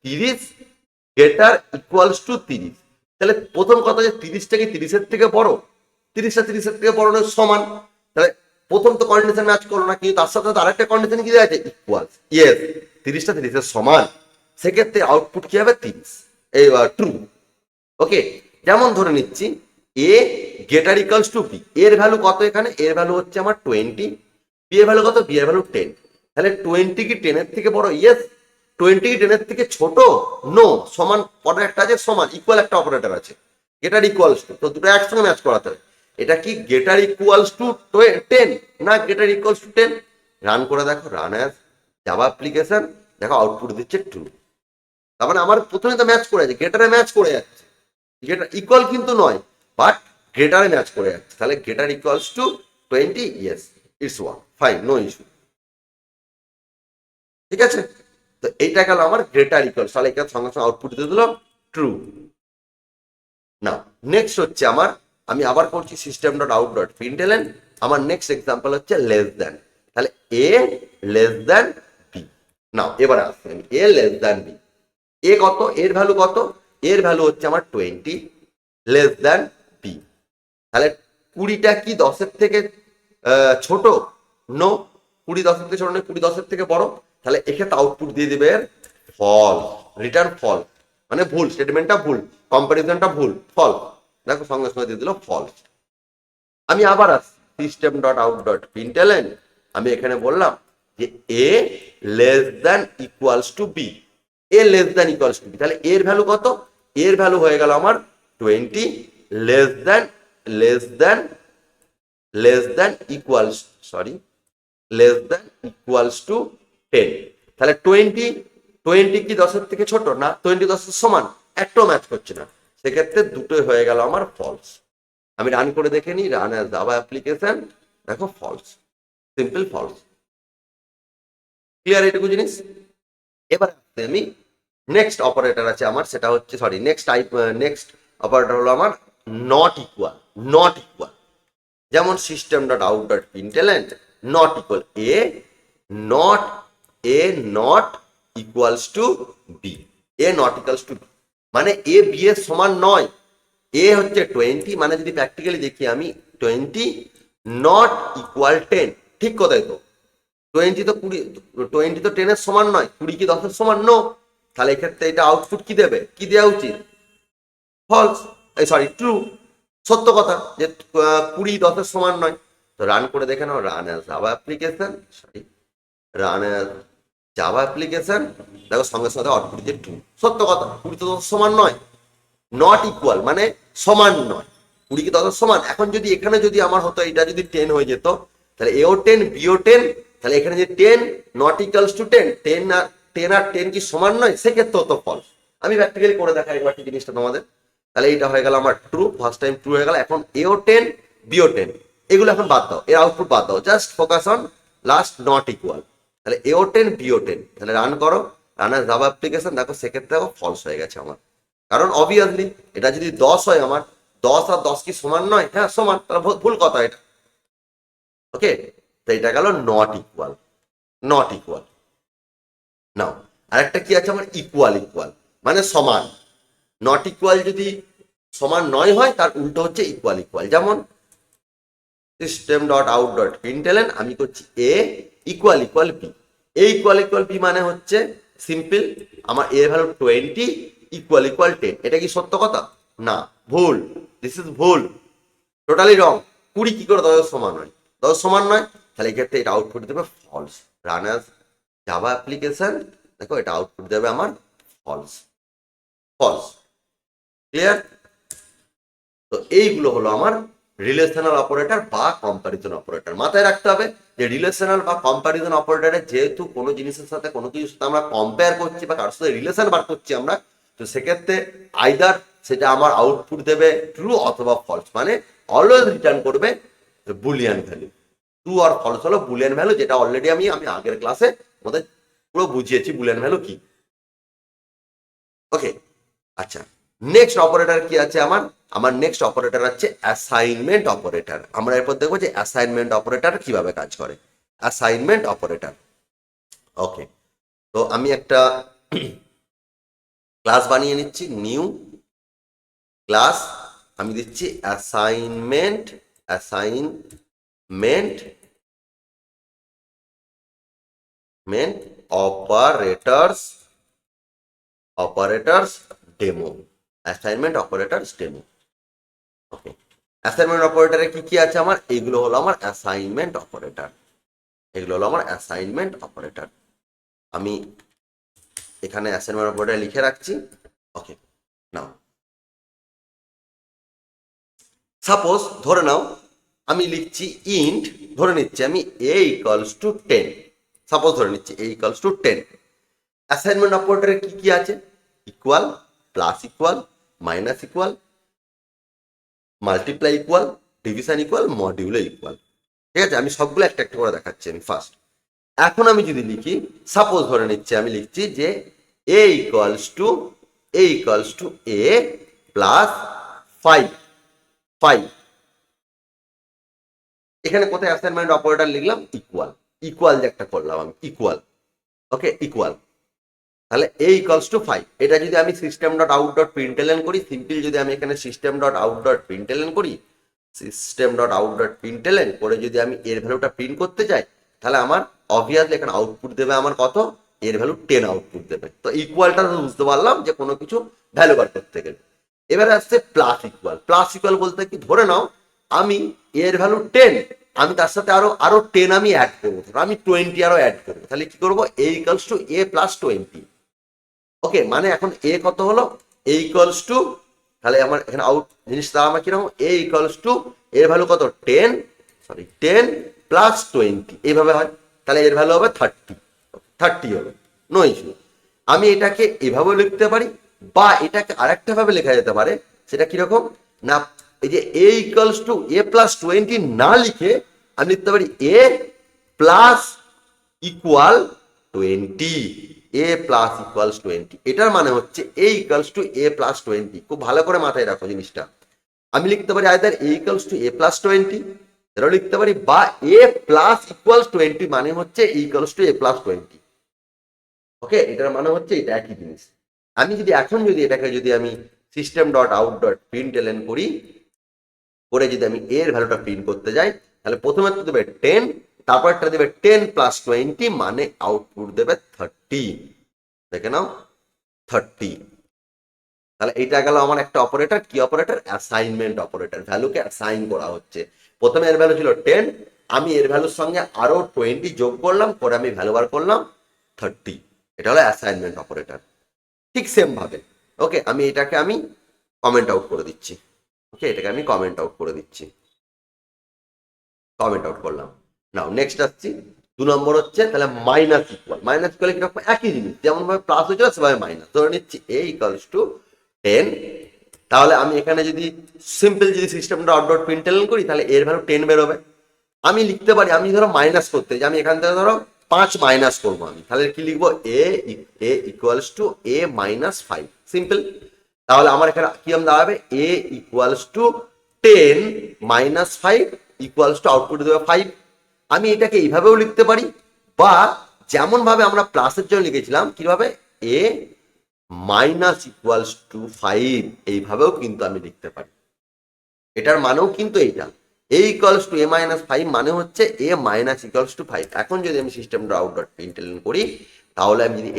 30 গ্রেটার ইকুয়ালস টু 30। তাহলে প্রথম কথা যে 30টা কি 30-এর থেকে বড়? 30টা 30-এর থেকে বড় নয়, সমান। তাহলে প্রথম তো কন্ডিশন ম্যাচ করলো না, কিন্তু তার সাথে আরেকটা কন্ডিশন কি দেওয়া আছে? ইকুয়াল। ইয়েস, 30টা 30-এর সমান। সেক্ষেত্রে আউটপুট কি হবে? 30, এই ট্রু। ওকে, যেমন ধরে নিচ্ছি এ গ্রেটার ইকুয়ালস টু বি। এর ভ্যালু কত? এখানে এর ভ্যালু হচ্ছে আমার 20, বি এর ভ্যালু কত? বি এর ভ্যালু 10। তাহলে 20 কি 10-এর থেকে বড়? ইয়েস। 20 কি 10-এর থেকে ছোট? নো। সমান পরে একটা আছে, সমান ইকুয়াল একটা অপারেটর আছে, গেটার ইকুয়ালস টু। তো দুটো একসঙ্গে ম্যাচ করাতে হবে। এটা কি গেটার ইকুয়ালস টু 10 না গেটার ইকুয়ালস টু 10? রান করে দেখো, রান অ্যাজ জাভা অ্যাপ্লিকেশন, দেখো আউটপুট দিচ্ছে ট্রু। তার মানে আমার প্রথমে তো ম্যাচ করে যাচ্ছে, গেটারে ম্যাচ করে যাচ্ছে, গেটার ইকুয়াল কিন্তু নয়, বাট গ্রেটারে ম্যাচ করে যাচ্ছে। তাহলে greater equals to 20, yes, it's one, fine, no issue. ঠিক আছে? তো এইটা গেল আমার গ্রেটার ইকুয়ালস, তাহলে এখানে সঙ্গে সঙ্গে আউটপুট দিয়ে দিলাম ট্রু। না, নেক্সট হচ্ছে আমার, আমি আবার করছি system dot out dot println. আমার নেক্সট এক্সাম্পল হচ্ছে লেস দ্যান। তাহলে এ লেস দ্যান বি। না, এবারে আসছি আমি এ লেস দ্যান বি। এ কত? এর ভ্যালু কত? এর ভ্যালু হচ্ছে আমার 20 লেস দ্যান বি। তাহলে 20টা কি 10-এর থেকে ছোট? নো, 20 10-এর থেকে ছোট নয়, 20 10-এর থেকে বড়। তাহলে এক্ষেত্রে আউটপুট দিয়ে দিবে ফল, রিটার্ন ফল, মানে ভুল, স্টেটমেন্টটা ভুল, কম্পারিজনটা ভুল, ফল। দেখো সঙ্গে সঙ্গে দিয়ে দিল ফলস। আমি আবার আসছি system dot out dot println, আমি এখানে বললাম যে a less than equals to B. A less than equals to b, তাহলে এর ভ্যালু কত? এর ভ্যালু হয়ে গেল আমার 20 less than less than less than equals, sorry, less than equals to 10। তাহলে 20 কি 10-এর থেকে ছোট? না, 20 10-এর সমান, একটাও ম্যাচ করছে না। সেক্ষেত্রে দুটোই হয়ে গেল আমার ফলস। আমি রান করে দেখে নিই, রান অ্যাজ জাভা অ্যাপ্লিকেশন, দেখো ফলস, সিম্পল ফলস। ক্লিয়ার এটুকু জিনিস? এবার আমি নেক্সট অপারেটর আছে আমার, সেটা হচ্ছে, sorry, next type, next operator হলো আমার নট ইকুয়াল। নট ইকুয়াল, যেমন system dot out dot println not equal A not, A not equals to B. A not equals to B মানে এ বি এর সমান নয়। এ হচ্ছে 20, মানে যদি প্র্যাকটিক্যালি দেখি আমি 20 নট ইকুয়াল 10, ঠিক কথাই তো। 20 তো 20, 20 তো 10-এর সমান নয়, 20 কি 10-এর সমান? নো। তাহলে এক্ষেত্রে এটা আউটপুট কি দেবে? কি দেওয়া উচিত? ফলস, এই সরি ট্রু, সত্য কথা, যে 20 10-এর সমান নয়। তো রান করে দেখে নাও, run as Java application, sorry, run as Java application, দেখো সঙ্গে সঙ্গে আউটপুট দিয়ে ট্রু, সত্য কথা, 20 তো 10-এর সমান নয়। নট ইকুয়াল মানে সমান নয়, 20 কি 10-এর সমান। এখন যদি এখানে যদি আমার হতো এটা যদি 10 হয়ে যেত, তাহলে এও 10 বিও 10, তাহলে এখানে যে 10 নট ইকুয়ালস টু 10, 10 না 10 আর 10 কি সমান নয়, সেক্ষেত্রেও তো ফলস। আমি প্র্যাকটিক্যালি করে দেখাই একবার জিনিসটা তোমাদের। তাহলে এইটা হয়ে গেল আমার ট্রু, ফার্স্ট টাইম ট্রু হয়ে গেল। এখন এও 10 বিও 10, এগুলো এখন বাদ দাও, এর আউটপুট বাদ দাও, just focus on last not equal. তাহলে এও 10 বিও 10, তাহলে রান করো, রান অ্যাজ জাভা অ্যাপ্লিকেশন, দেখো সেক্ষেত্রে ফলস হয়ে গেছে আমার। কারণ অবভিয়াসলি এটা যদি 10 হয়, আমার 10 আর 10 কি সমান নয়? হ্যাঁ সমান, তাহলে ভুল কথা এটা। ওকে, তো এটা গেল নট ইকুয়াল, নট ইকুয়াল। নাও আরেকটা কি আছে আমার, ইকুয়াল, ইকুয়াল মানে সমান। নট ইকুয়াল যদি সমান নয় হয়, তার উল্টো হচ্ছে ইকুয়াল, ইকুয়াল। যেমন system dot out dot println, আমি করছি এ ইকুয়াল ইকুয়াল বি। এ ইকুয়াল ইকুয়াল বি মানে হচ্ছে সিম্পল, আমার এর ভ্যালু 20 ইকুয়াল ইকুয়াল 10। এটা কি সত্য কথা? না, ভুল, দিস ইজ ভুল, টোটালি রং। 20 কি করে 10 সমান হয়? 10 সমান নয়, তাহলে এক্ষেত্রে এটা আউটপুট দেবে false. Run as Java application, দেখো এটা আউটপুট দেবে আমার ফলস, ফলস। ক্লিয়ার? তো এইগুলো হলো আমার রিলেশনাল অপারেটর বা কম্প্যারিজন অপারেটর। মাথায় রাখতে হবে যে রিলেশনাল বা কম্প্যারিজন অপারেটরে যেহেতু কোনো জিনিসের সাথে কোনো কিছুর সাথে আমরা কম্পেয়ার করছি বা কারোর সাথে রিলেশন বার করছি আমরা, তো সেক্ষেত্রে আইদার সেটা আমার আউটপুট দেবে ট্রু অথবা ফলস, মানে অলওয়েজ রিটার্ন করবে বুলিয়ান ভ্যালু। ট্রু আর ফলস হলো বুলিয়ান ভ্যালু, যেটা অলরেডি আমি আগের ক্লাসে আমাদের পুরো বুঝিয়েছি বুলিয়ান ভ্যালু কি। ওকে, আচ্ছা, নেক্সট অপারেটর কি আছে আমার? আমার নেক্সট অপারেটর আছে অ্যাসাইনমেন্ট অপারেটর। আমরা এরপর দেখবো যে অ্যাসাইনমেন্ট অপারেটর কিভাবে কাজ করে। অ্যাসাইনমেন্ট অপারেটর, ওকে। তো আমি একটা ক্লাস বানিয়ে নিচ্ছি, নিউ ক্লাস, আমি দিচ্ছি assignment, assignment operators, operators demo, assignment operators demo. Okay, assignment অপারেটরে কি কি আছে আমার? এইগুলো হলো আমার অ্যাসাইনমেন্ট অপারেটর, এগুলো হলো আমার অ্যাসাইনমেন্ট অপারেটর। আমি এখানে অ্যাসাইনমেন্ট অপারেটর লিখে রাখছি। ওকে, নাও সাপোজ ধরে নাও আমি লিখছি ইন্ট, ধরে নিচ্ছি আমি এ ইকুয়ালস টু 10, সাপোজ ধরে নিচ্ছি এ ইকুয়ালস টু 10। অ্যাসাইনমেন্ট অপারেটরে কি কি আছে? Equal, plus equal, minus equal, multiply equal, division equal, modulo equal. ঠিক আছে, আমি সবগুলো একটা একটা করে দেখাচ্ছি আমি ফার্স্ট। এখন আমি যদি লিখি, সাপোজ ধরে নিচ্ছি আমি লিখছি যে এ ইকুয়ালস টু এ প্লাস 5, 5। এখানে কোথায় অ্যাসাইনমেন্ট অপারেটর লিখলাম? ইকুয়াল, ইকুয়াল যে একটা করলাম আমি, ইকুয়াল। ওকে, ইকুয়াল। তাহলে এ ইকুয়ালস টু 5, এটা যদি আমি system dot out dot println করি, সিম্পল যদি আমি এখানে system dot out dot println করি, system dot out dot println করে যদি আমি এর ভ্যালুটা প্রিন্ট করতে যাই, তাহলে আমার অবভিয়াসলি এখানে আউটপুট দেবে আমার কত? এর ভ্যালু 10 আউটপুট দেবে। তো ইকুয়ালটা বুঝতে পারলাম যে কোনো কিছু ভ্যালু বার করতে গেলে। এবারে আসছে প্লাস ইকুয়াল। প্লাস ইকুয়াল বলতে কি, ধরে নাও আমি এর ভ্যালু 10, আমি তার সাথে আরো আরো 10 আমি অ্যাড করবো, আমি 20 আরো অ্যাড করবো। তাহলে কি করবো? এ ইকুয়ালস টু এ প্লাস 20। ওকে, মানে এখন এ কত হলো? এ ইকুয়ালস টু, তাহলে আমার এখানে আউট জিনিসটা আমার কিরকম? এ ইকুয়ালস টু এর ভ্যালু কত? 10 প্লাস 20, এইভাবে হয়। তাহলে এর ভ্যালু হবে 30 হবে, নো ইস্যু। আমি এটাকে এভাবে লিখতে পারি, বা এটাকে আরেকটা ভাবে লেখা যেতে পারে। সেটা কিরকম না, এই যে এ ইকুয়ালস টু এ প্লাস 20 না লিখে আমি লিখতে পারি এ প্লাস ইকুয়াল 20, এ প্লাস ইকুয়ালস 20। এটার মানে হচ্ছে a equals to A plus 20। খুব ভালো করে মাথায় রাখো জিনিসটা। আমি লিখতে পারি either A equals to A plus 20, এটাও লিখতে পারি, বা এ প্লাস ইকুয়ালস 20 মানে হচ্ছে a equals to A plus 20। ওকে, এটার মানে হচ্ছে এটা একই জিনিস। আমি যদি এখন যদি এটাকে যদি আমি system dot out dot println করি, করে যদি আমি এর ভ্যালুটা প্রিন্ট করতে যাই, তাহলে প্রথমে তো দেবে 10, তারপর একটা দেবে 10 প্লাস 20 মানে আউটপুট দেবে 30। দেখে নাও, 30। তাহলে এটা গেল আমার একটা অপারেটর। কি অপারেটর? অ্যাসাইনমেন্ট অপারেটর, ভ্যালুকে অ্যাসাইন করা হচ্ছে। প্রথমে এর ভ্যালু ছিল 10, আমি এর ভ্যালুর সঙ্গে আরো 20 যোগ করলাম, করে আমি ভ্যালু বার করলাম 30। এটা হলো অ্যাসাইনমেন্ট অপারেটর। ঠিক সেম ভাবে ওকে, আমি এটাকে আমি কমেন্ট আউট করে দিচ্ছি। ওকে, এটাকে আমি কমেন্ট আউট করে দিচ্ছি, কমেন্ট আউট করলাম। নাও নেক্সট আসছি 2 নম্বর হচ্ছে তাহলে মাইনাস ইকুয়াল কিরকম একই জিনিস, যেমন ভাবে প্লাস হয়েছিল সেভাবে মাইনাস। ধরে নিচ্ছি a ইকুয়ালস টু 10, তাহলে আমি এখানে যদি সিম্পল যদি সিস্টেমটা ডট ডট প্রিন্টলন করি তাহলে এর ভ্যালু 10 বেরোবে। আমি লিখতে পারি, আমি ধরো মাইনাস করতে যে আমি এখান থেকে ধরো 5 মাইনাস করবো আমি, তাহলে কি লিখবো a equals to a minus 5, simple. তাহলে আমার এখানে কি দাঁড়াবে a equals to 10 minus 5 equals to output দেবে 5। আমি এটাকে এইভাবেও লিখতে পারি, বা যেমন ভাবে আমরা প্লাসের জন্য লিখেছিলাম কিভাবে a মাইনাস ইকুয়ালস টু 5, এইভাবেও কিন্তু আমি লিখতে পারি। এটার মানেও কিন্তু এইটা a equals to a minus 5 মানে হচ্ছে a মাইনাস ইকুয়ালস টু 5। এখন যদি আমি সিস্টেমটা আউট ডট প্রিন্টলন করি তাহলে আমি যদি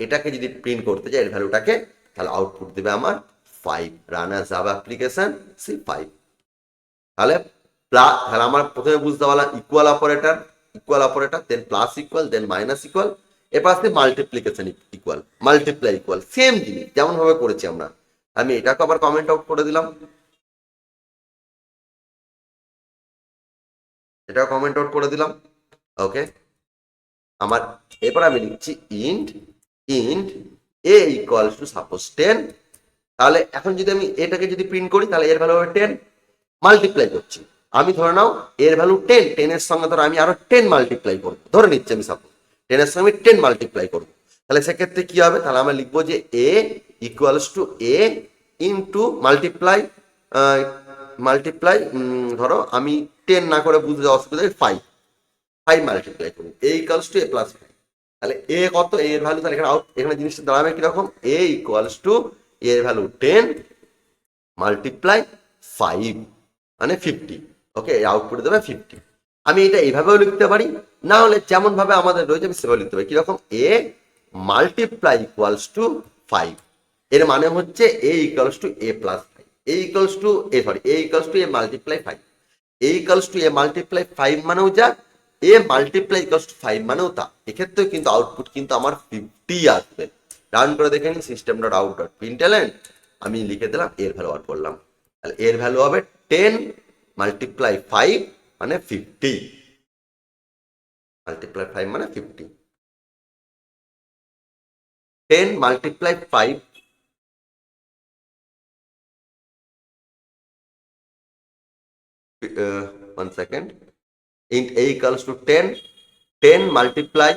এটাকে যদি প্রিন্ট করতে চাই এর ভ্যালুটাকে, তাহলে আউটপুট দেবে আমার 5। Run as Java application C 5। তাহলে তাহলে আমার প্রথমে বুঝতে পারলাম equal operator, then plus equal, then minus equal, এরপর আসছে multiplication equal, multiply equal, same জিনিস যেমন ভাবে করেছি আমরা। আমি এটাকে আবার কমেন্ট আউট করে দিলাম, এটাও কমেন্ট আউট করে দিলাম। ওকে, আমার এরপর আমি লিখছি int a equals to suppose 10। তাহলে এখন যদি আমি এটাকে যদি প্রিন্ট করি তাহলে এর ভ্যালু হবে 10, মাল্টিপ্লাই করছি। আমি ধরে নাও এর ভ্যালু 10, 10 এর সঙ্গে ধরো আমি আরো 10 মাল্টিপ্লাই করবো, ধরে নিচ্ছি আমি সাপোজ 10 এর সঙ্গে আমি 10 মাল্টিপ্লাই করবো। তাহলে সেক্ষেত্রে কি হবে, তাহলে আমরা লিখবো যে a equals to a into multiply ধরো আমি 10 না করে বুঝতে যাওয়া অসুবিধা, 5 মাল্টিপ্লাই করবো a equals to a plus 5। তাহলে a কত, a এর ভ্যালু, তাহলে এখানে জিনিসটা দাঁড়াবে কিরকম, a ইকুয়ালস টু এর ভ্যালু 10 মাল্টিপ্লাই 5 মানে 50। ওকে, আউটপুট দেবে 50। আমি এটা এইভাবেও লিখতে পারি, না হলে যেমন ভাবে আমাদের রয়েছে আমি সেভাবে লিখতে পারি কিরকম, a মাল্টিপ্লাই ইকুয়ালস টু 5, এর মানে হচ্ছে a equals to a plus 5, a equals to a multiply 5, a equals to a multiply 5 মানেও যা, a মাল্টিপ্লাই ইকুয়ালস টু 5 মানেও তা। এক্ষেত্রে কিন্তু আউটপুট কিন্তু আমার 50 আসবে। রান করে দেখে নিন system dot out dot println, আমি লিখে দিলাম এর ভ্যালু আর করলাম, তাহলে এর ভ্যালু হবে 10 মাল্টিপ্লাই 5 মানে 50, মাল্টিপ্লাই 5 মানে 50, 10 multiply 5 1 second, int a equals to 10, 10 multiply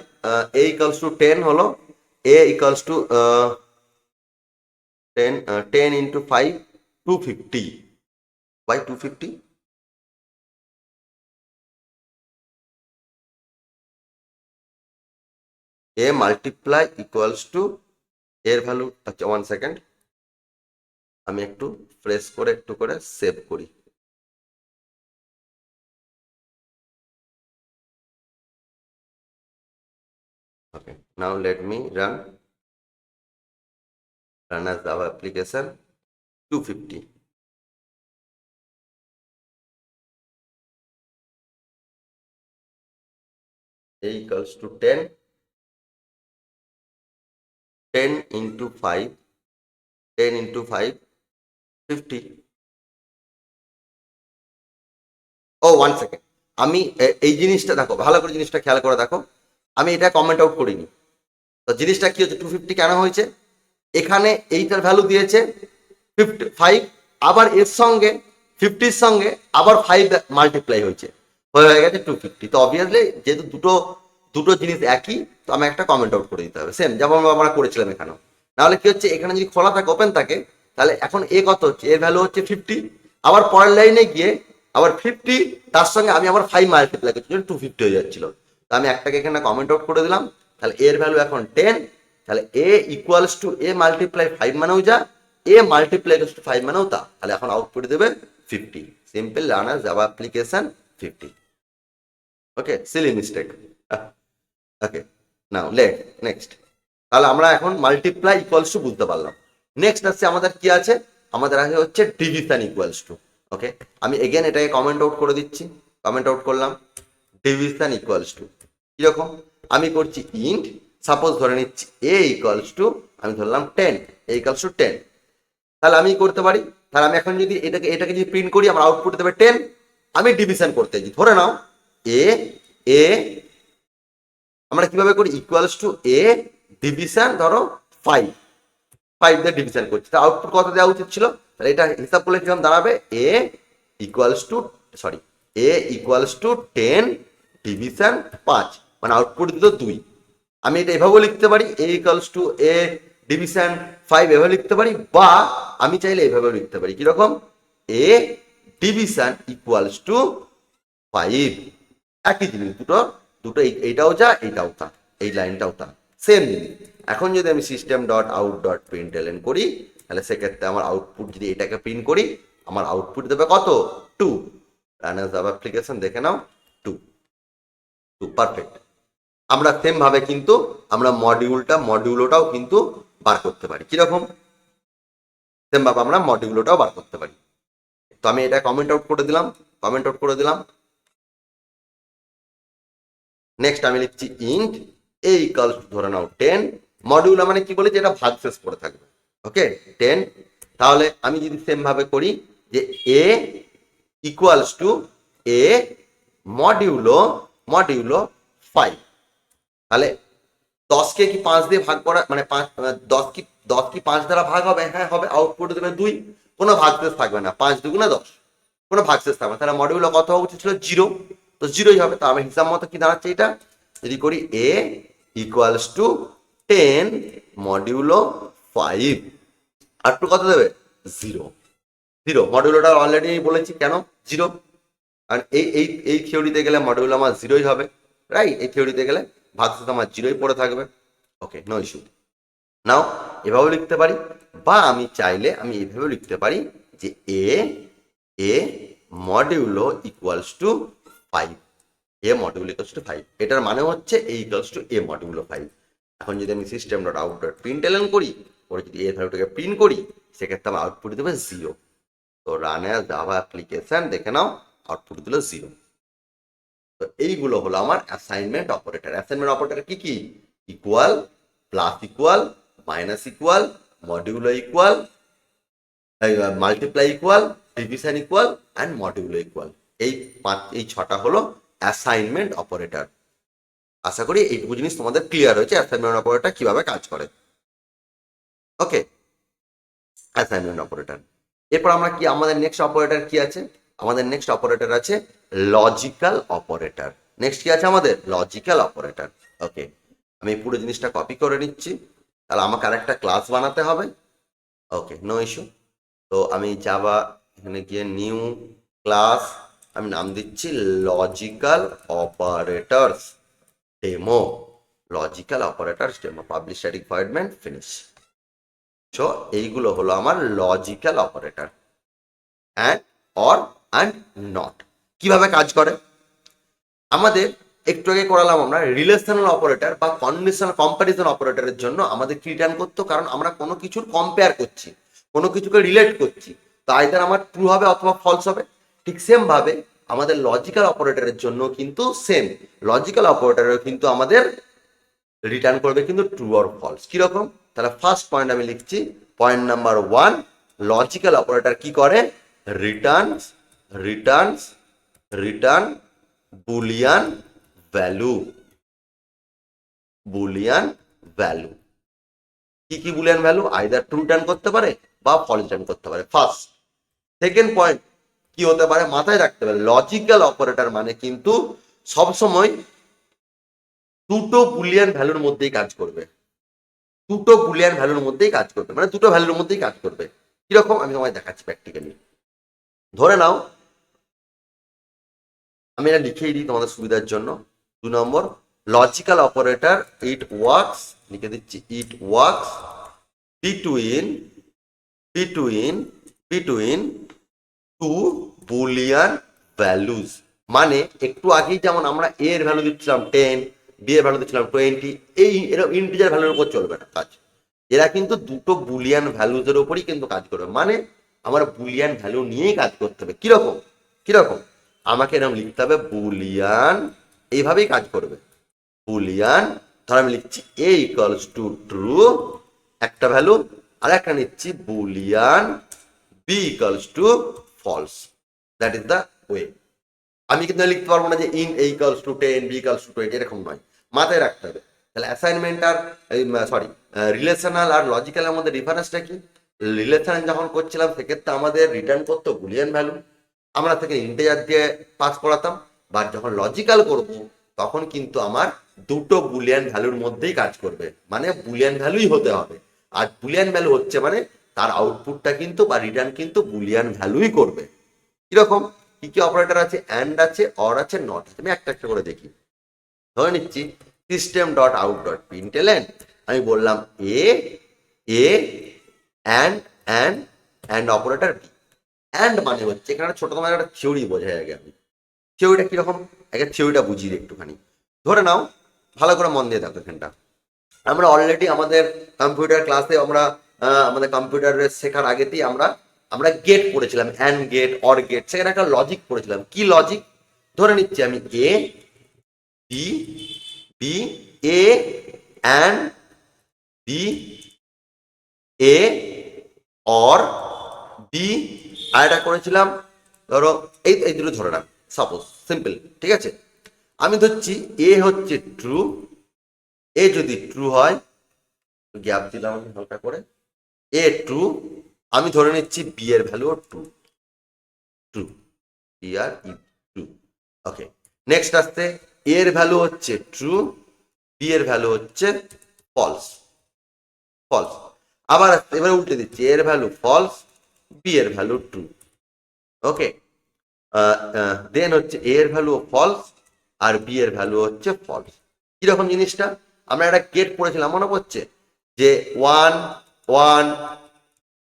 a equals to 10 হলো a equals to 10 into 5 250 by 250, a multiply equals to এর ভ্যালু, আচ্ছা 1 সেকেন্ড আমি একটু ফ্রেশ করে একটু করে সেভ করি। Okay, now let me run as Java application 250. A equals to 10, 10 into 5, 10 into 5 50. O 1 second, আমি এই জিনিসটা দেখো ভালো করে, জিনিসটা খেয়াল করে দেখো, আমি এটা কমেন্ট আউট করিনি। তো জিনিসটা কি হচ্ছে, 250 কেন হয়েছে, এখানে এইটার ভ্যালু দিয়েছে 55, আবার এর সঙ্গে 50-র সঙ্গে আবার 5 মাল্টিপ্লাই হয়েছে, হয়ে গেছে 250। তো অবভিয়াসলি যেহেতু দুটো জিনিস একই, তো আমি একটা কমেন্ট আউট করে দিতে হবে, সেম যেমন আমরা করেছিলাম এখানেও। নাহলে কি হচ্ছে, এখানে যদি খোলা থাকে ওপেন থাকে, তাহলে এখন এ কত হচ্ছে, এর ভ্যালু হচ্ছে 50, আবার পরের লাইনে গিয়ে আবার 50 তার সঙ্গে আমি আবার 5 মাল্টিপ্লাই করছি, 250 হয়ে যাচ্ছিল। তো আমি একটাকে এখানে কমেন্ট আউট করে দিলাম, তাহলে এর ভ্যালু এখন 10, তাহলে a equals to a multiply 5 মানেও যা, a মাল্টিপ্লাই 5 মানেও তা, তাহলে এখন আউটপুট দেবে 50। Simple learner Java application 50। ওকে, সিলি মিস্টেক। ওকে, নাও নেক্সট। তাহলে আমরা এখন মাল্টিপ্লাই ইকুয়ালস টু বুঝতে পারলাম। নেক্সট আসছে আমাদের কি আছে, আমাদের আছে হচ্ছে ডিভিশন ইকুয়ালস টু। ওকে, আমি এগেন এটাকে কমেন্ট আউট করে দিচ্ছি, কমেন্ট আউট করলাম, ডিভিশন ইকুয়ালস টু কিরকম, আমি করছি ইন্ট, সাপোজ ধরে নিচ্ছি a ইকুয়ালস টু, আমি ধরলাম 10, a ইকুয়ালস টু 10। তাহলে আমি করতে পারি, তাহলে আমি এখন যদি এটাকে যদি প্রিন্ট করি আমার আউটপুট দেবে 10। আমি ডিভিশন করতে চাই, ধরে নাও a আমরা কিভাবে করি, ইকুয়ালস টু এ ডিভিশন ধরো 5 দিয়ে ডিভিশন করছি, তা আউটপুট কত দেওয়া উচিত ছিল, তাহলে এটা হিসাব করলে কিরকম দাঁড়াবে, a equals to a equals to 10 division 5, মানে আউটপুট দিল 2। আমি এটা এভাবেও লিখতে পারি, এ ইকুয়ালস টু এ ডিভিশন 5 এভাবে লিখতে পারি, বা আমি চাইলে এভাবেও লিখতে পারি, কিরকম, এ ডিভিশন ইকুয়ালস টু 5, একই জিনিস, দুটো এইটাও যা এইটাও তা, এই লাইনটাও তা, সেম জিনিস। এখন যদি আমি system dot out dot println করি, তাহলে সেক্ষেত্রে আমার আউটপুট যদি এটাকে প্রিন্ট করি, আমার আউটপুট দেবে কত, 2। রান অ্যাজ জাভা অ্যাপ্লিকেশন দেখে নাও, 2 পারফেক্ট। আমরা সেম ভাবে কিন্তু আমরা মডিউলোটাও কিন্তু বার করতে পারি, কিরকম, সেম ভাবে আমরা মডিউলোটাও বার করতে পারি। তো আমি এটা কমেন্ট আউট করে দিলাম। নেক্সট আমি লিখছি ইন্ট এ ইকুয়ালস টু ধরে নাও 10, মডিউলা মানে কি বলি, যে এটা ভাগশেষ পড়ে থাকবে, ওকে 10। তাহলে আমি যদি সেম ভাবে করি যে এ ইকুয়ালস টু এ মডিউলো 5, তাহলে 10কে কি 5 দিয়ে ভাগ করা, মানে 10 কি 5 দ্বারা ভাগ হবে, হ্যাঁ হবে, আউটপুট দেবে 2, কোনো ভাগশেষ থাকবে না, 5 দুগুণে 10, কোনো ভাগশেষ থাকবে না, তাহলে মডিউলো কত হওয়া উচিত ছিল, 0, তো 0ই হবে। তো আমি হিসাব মতো কি দাঁড়াচ্ছে, এটা যদি করি এ ইকুয়ালস টু 10 মডিউলো 5, আউটপুট কত দেবে, 0। মডিউলোটা অলরেডি বলেছি কেন 0, কারণ এই থিওরিতে গেলে মডিউল আমার 0ই হবে, রাইট, এই থিওরিতে গেলে ভাগশেষ আমার 0ই পড়ে থাকবে, ওকে, নো ইস্যু। নাও এভাবেও লিখতে পারি, বা আমি চাইলে আমি এইভাবেও লিখতে পারি যে a modulo equals to 5, a modulo equals to 5, এটার মানে হচ্ছে a equals to a modulo 5। এখন যদি আমি system dot out dot println করি, ওরা যদি এ ভ্যালুটাকে প্রিন্ট করি, সেক্ষেত্রে আমার আউটপুট দেবে 0। তো রান অ্যাজ জাভা অ্যাপ্লিকেশন দেখে নাও, আউটপুট দিল 0। তো এইগুলো হলো আমার অ্যাসাইনমেন্ট অপারেটর। অ্যাসাইনমেন্ট অপারেটর কি কি, equal, plus equal, minus equal, modulo equal, multiply equal, division equal and modulo equal, এই 6টা হলো অ্যাসাইনমেন্ট অপারেটর। আশা করি এইটুকু জিনিস তোমাদের ক্লিয়ার হয়েছে অ্যাসাইনমেন্ট অপারেটর কিভাবে কাজ করে, ওকে, অ্যাসাইনমেন্ট অপারেটর। এরপর আমরা কি, আমাদের নেক্সট অপারেটর কি আছে, আমাদের নেক্সট অপারেটর আছে লজিক্যাল অপারেটর। নেক্সট কি আছে আমাদের, লজিক্যাল অপারেটর, ওকে। আমি পুরো জিনিসটা কপি করে নিচ্ছি, তাহলে আমাকে আরেকটা ক্লাস বানাতে হবে, ওকে, নো ইস্যু। তো আমি জাভা এখানে গিয়ে নিউ ক্লাস, আমি নাম দিচ্ছি logical operators demo, logical operators demo, publish static void main finish. So এইগুলো হলো আমার logical operator, and, or and not কিভাবে কাজ করে। আমাদের একটু আগে করালাম আমরা রিলেশনাল অপারেটর বা কন্ডিশনাল কম্প্যারিজন অপারেটরের জন্য আমাদের কি রিটার্ন করতো, কারণ আমরা কোনো কিছুর কম্পেয়ার করছি, কোনো কিছুকে রিলেট করছি, তো আইদার আমার ট্রু হবে অথবা ফলস হবে। ঠিক সেম ভাবে আমাদের লজিক্যাল অপারেটরের জন্য কিন্তু সেম, লজিক্যাল অপারেটরের কিন্তু আমাদের রিটার্ন করবে কিন্তু ট্রু অর ফলস। কিরকম, তাহলে ফার্স্ট পয়েন্ট আমি লিখছি, পয়েন্ট নাম্বার 1, লজিক্যাল অপারেটর কি করে, রিটার্ন বুলিয়ান ভ্যালু, কি Boolean value, either true return করতে পারে বা ফলস রিটার্ন করতে পারে, ফার্স্ট। সেকেন্ড পয়েন্ট কি হতে পারে, মাথায় রাখতে হবে, লজিক্যাল অপারেটর মানে কিন্তু সবসময় দুটো বুলিয়ান ভ্যালুর মধ্যেই কাজ করবে, মানে দুটো ভ্যালুর মধ্যেই কাজ করবে। কিরকম, আমি তোমায় দেখাচ্ছি প্র্যাকটিক্যালি। ধরে নাও, আমি এটা লিখেই দিই তোমাদের সুবিধার জন্য। 2 number, logical operator it works, লিখে দিচ্ছি, it works between two boolean values. মানে একটু আগেই যেমন আমরা এ এর ভ্যালু দিচ্ছিলাম 10, বি এর ভ্যালু দিচ্ছিলাম 20, এই এরকম ইন্টিজার ভ্যালুর উপর চলবে না কাজ, এরা কিন্তু দুটো বুলিয়ান ভ্যালুজের উপরই কিন্তু কাজ করবে, মানে আমার বুলিয়ান ভ্যালু নিয়েই কাজ করতে হবে। কিরকম আমাকে এরকম লিখতে হবে, বুলিয়ান, এইভাবেই কাজ করবে, বুলিয়ান, ধর আমি লিখছি এ ইকুয়ালস টু ট্রু একটা ভ্যালু, আর একটা নিচ্ছি boolean B equals to false, that is the way. আমি কিন্তু লিখতে পারবো না যে int A equals to 10, B equals to 20, এরকম নয়, মাথায় রাখতে হবে। তাহলে অ্যাসাইনমেন্ট আর সরি রিলেশনাল আর লজিক্যালের মধ্যে ডিফারেন্সটা কি? রিলেশন যখন করছিলাম সেক্ষেত্রে আমাদের রিটার্ন করতো বুলিয়ান ভ্যালু, আমরা থেকে ইন্টিজার দিয়ে পাস করাতাম। বাট যখন লজিক্যাল করব তখন কিন্তু আমার দুটো বুলিয়ান ভ্যালুর মধ্যেই কাজ করবে, মানে বুলিয়ান ভ্যালুই হতে হবে। আর বুলিয়ান ভ্যালু হচ্ছে মানে তার আউটপুটটা কিন্তু বা রিটার্ন কিন্তু বুলিয়ান ভ্যালুই করবে। কিরকম? কি কি অপারেটর আছে? অ্যান্ড আছে, অর আছে, নট আছে। আমি একটা একটা করে দেখি। ধরে নিচ্ছি system dot out dot println, আমি বললাম a a and and and operator b. And মানে হচ্ছে এখানে ছোট তোমার একটা থিওরি বোঝা যায় আমি। থিওরিটা কিরকম? আগে থিওরিটা বুঝিয়ে দিই একটুখানি। ধরে নাও, ভালো করে মন দিয়ে দেখো এখানটা। আমরা অলরেডি আমাদের কম্পিউটার ক্লাসে আমরা আমাদের কম্পিউটারের শেখার আগেতেই আমরা আমরা গেট পড়েছিলাম, অ্যান্ড গেট, অর গেট। সেখানে একটা লজিক পড়েছিলাম। কি লজিক? ধরে নিচ্ছি আমি a b b A and B A or b, আর এটা করেছিলাম ধরো এই এই দুটো ধরে রাখ, সাপোজ সিম্পল, ঠিক আছে? আমি ধরছি এ হচ্ছে ট্রু, এ যদি ট্রু হয়, গ্যাপ দিলাম আমি হালকা করে, এ ট্রু, আমি ধরে নিচ্ছি বি এর ভ্যালু ট্রু, ট্রু, বি আর ই, ট্রু। ওকে, নেক্সট আসছে এ এর ভ্যালু হচ্ছে ট্রু, বি এর ভ্যালু হচ্ছে ফলস, ফলস। আবার এবার উল্টে দিচ্ছি, এ এর ভ্যালু ফলস, বি এর ভ্যালু ট্রু। ওকে, দেন হচ্ছে এ এর ভ্যালু ফলস আর বি এর ভ্যালু হচ্ছে ফলস। কিরকম জিনিসটা? আমরা একটা গেট পড়েছিলাম, মনে পড়ছে? যে one one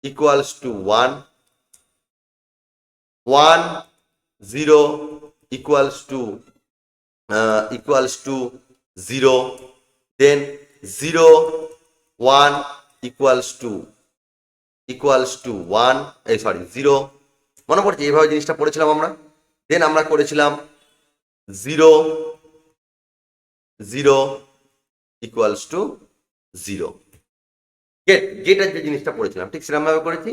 equals to one, one zero equals to zero, then zero one equals to one, এই সরি জিরো। মনে পড়ছে এইভাবে জিনিসটা পড়েছিলাম আমরা। দেন আমরা করেছিলাম zero zero equals to zero. গেটের যে জিনিসটা পড়েছিলাম ঠিক সেরকম ভাবে করেছি।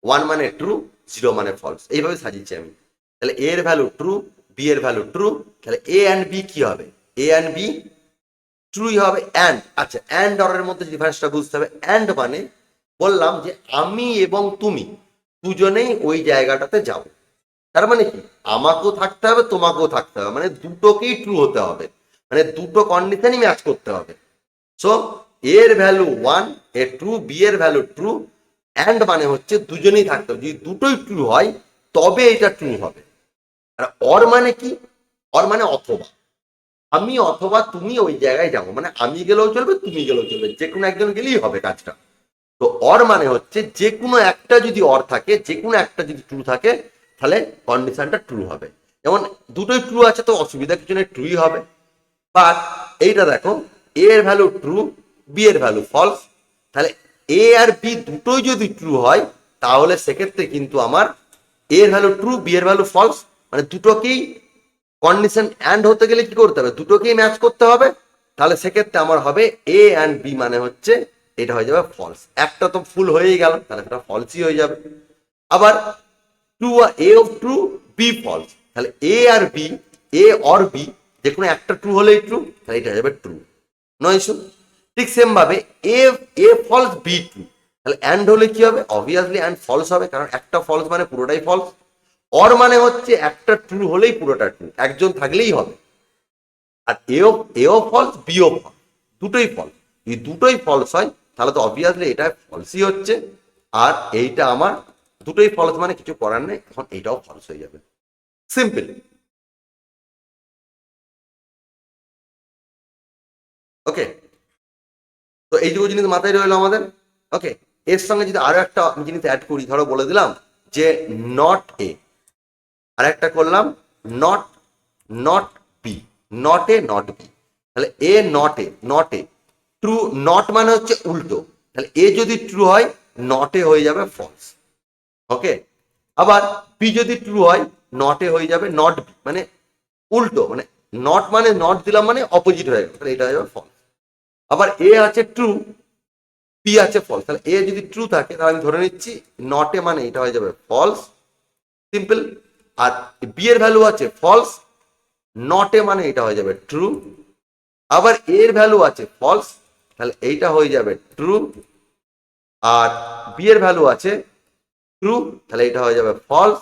ওয়ান মানে ট্রু, জিরো মানে ফলস, এইভাবে সাজিয়েছি আমি। তাহলে এ এর ভ্যালু ট্রু, বি এর ভ্যালু ট্রু, তাহলে এ অ্যান্ড বি কি হবে? এ অ্যান্ড বি ট্রুই হবে। অ্যান্ড, আচ্ছা অ্যান্ড অরের মধ্যে ডিফারেন্সটা বুঝতে হবে। অ্যান্ড মানে বললাম যে আমি এবং তুমি দুজনেই ওই জায়গাটাতে যাব। তার মানে কি? আমাকেও থাকতে হবে, তোমাকেও থাকতে হবে, মানে দুটোকেই ট্রু হতে হবে, মানে দুটো কন্ডিশনই ম্যাচ করতে হবে। সো এর value one, A true, B এর ভ্যালু ট্রু, অ্যান্ড মানে হচ্ছে দুজনেই থাকতে হবে। যদি দুটোই ট্রু হয় তবে এটা ট্রু হবে। আর অর মানে কি? অর মানে অথবা, আমি অথবা তুমি ওই জায়গায় যাবো, মানে আমি গেলেও চলবে, তুমি গেলেও চলবে, যে কোনো একজন গেলেই হবে কাজটা। তো অর মানে হচ্ছে যে কোনো একটা যদি অর থাকে, যে কোনো একটা যদি ট্রু থাকে, তাহলে কন্ডিশনটা ট্রু হবে। যেমন দুটোই ট্রু আছে তো অসুবিধা কিছু নেই, ট্রুই হবে। বাট এইটা দেখো, এ এর ভ্যালু ট্রু, বি এর ভ্যালু ফলস, তাহলে এ আর বি দুটোই যদি ট্রু হয় তাহলে সেক্ষেত্রে কিন্তু আমার এ এর ভ্যালু ট্রু, বি এর ভ্যালু ফলস, মানে দুটোকেই কন্ডিশন অ্যান্ড হতে গেলে কি করতে হবে? দুটোকেই ম্যাচ করতে হবে। তাহলে সেক্ষেত্রে আমার হবে এ অ্যান্ড বি মানে হচ্ছে এটা হয়ে যাবে ফলস। একটা তো ফুল হয়েই গেল, তাহলে সেটা ফলসই হয়ে যাবে। আবার true, A of true, B false, তাহলে এ আর বি, এ অর বি যে কোনো একটা ট্রু হলেই ট্রু, তাহলে এটা হয়ে যাবে ট্রু, নো ইস্যু। ঠিক সেম ভাবে এ এ ফলস বি ট্রু, তাহলে অ্যান্ড হলে কি হবে? অবভিয়াসলি অ্যান্ড ফলস হবে, কারণ একটা ফলস মানে পুরোটাই ফলস। অর মানে হচ্ছে একটা ট্রু হলেই পুরোটা ট্রু, একজন থাকলেই হবে। আর এও ফলস, বিও ফলস, দুটোই ফলস। যদি দুটোই ফলস হয় তাহলে তো অবভিয়াসলি এটা ফলসই হচ্ছে। আর এইটা আমার দুটোই ফলস মানে কিছু করার নেই, এখন এইটাও ফলস হয়ে যাবে। সিম্পল। ওকে, তো এইটুকু জিনিস মাথায় রইলো আমাদের। ওকে, এর সঙ্গে যদি আরো একটা জিনিস অ্যাড করি, ধরো বলে দিলাম যে নট এ, আর একটা করলাম not not b, not A not B, তাহলে a not A, not a true, not মানে হচ্ছে উল্টো, তাহলে এ যদি ট্রু হয় নট এ হয়ে যাবে ফলস। ওকে, আবার বি যদি ট্রু হয় নট এ হয়ে যাবে নট বি, মানে উল্টো, মানে নট মানে নট দিলাম মানে অপোজিট হয়ে গেল, তাহলে এটা হয়ে যাবে ফলস। আবার এ আছে ট্রু, বি আছে ফলস, তাহলে এ যদি ট্রু থাকে তাহলে আমি ধরে নিচ্ছি নট এ মানে এটা হয়ে যাবে ফলস, সিম্পল। আর বি এর ভ্যালু আছে ফলস, নট এ মানে এটা হয়ে যাবে ট্রু, আবার এর ভ্যালু আছে ফলস, তাহলে এইটা হয়ে যাবে ট্রু। আর বি এর ভ্যালু আছে ট্রু, তাহলে এটা হয়ে যাবে ফলস।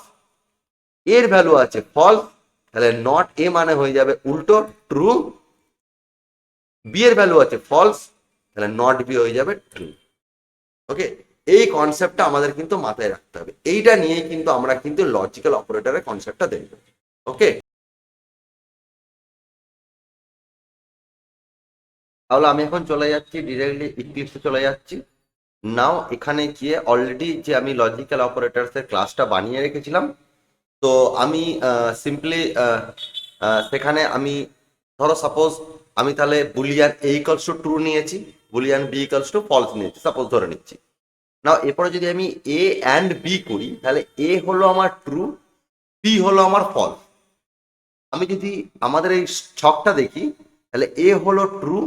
এর ভ্যালু আছে ফলস, তাহলে নট এ মানে হয়ে যাবে উল্টো ট্রু। বি এর ভ্যালু আছে ফলস, তাহলে নট বি হয়ে যাবে ট্রু। ওকে, এই কনসেপ্টটা আমাদের কিন্তু মাথায় রাখতে হবে। এইটা নিয়েই কিন্তু আমরা কিন্তু লজিক্যাল অপারেটরের কনসেপ্টটা দেখব। ওকে, তাহলে আমি এখন চলে যাচ্ছি ডিরেক্টলি ইক্লিপসে চলে যাচ্ছি। নাও এখানে গিয়ে অলরেডি যে আমি লজিক্যাল অপারেটরসের ক্লাসটা বানিয়ে রেখেছিলাম, তো আমি সিম্পলি সেখানে আমি ধরো সাপোজ আমি তাহলে boolean a equals to true নিয়েছি, boolean b equals to false নিয়েছি, সাপোজ ধরে নিচ্ছি। নাও এরপরে যদি আমি এ অ্যান্ড বি করি, তাহলে এ হলো আমার ট্রু, বি হলো আমার ফলস। আমি যদি আমাদের এই ছকটা দেখি, তাহলে এ হলো ট্রু,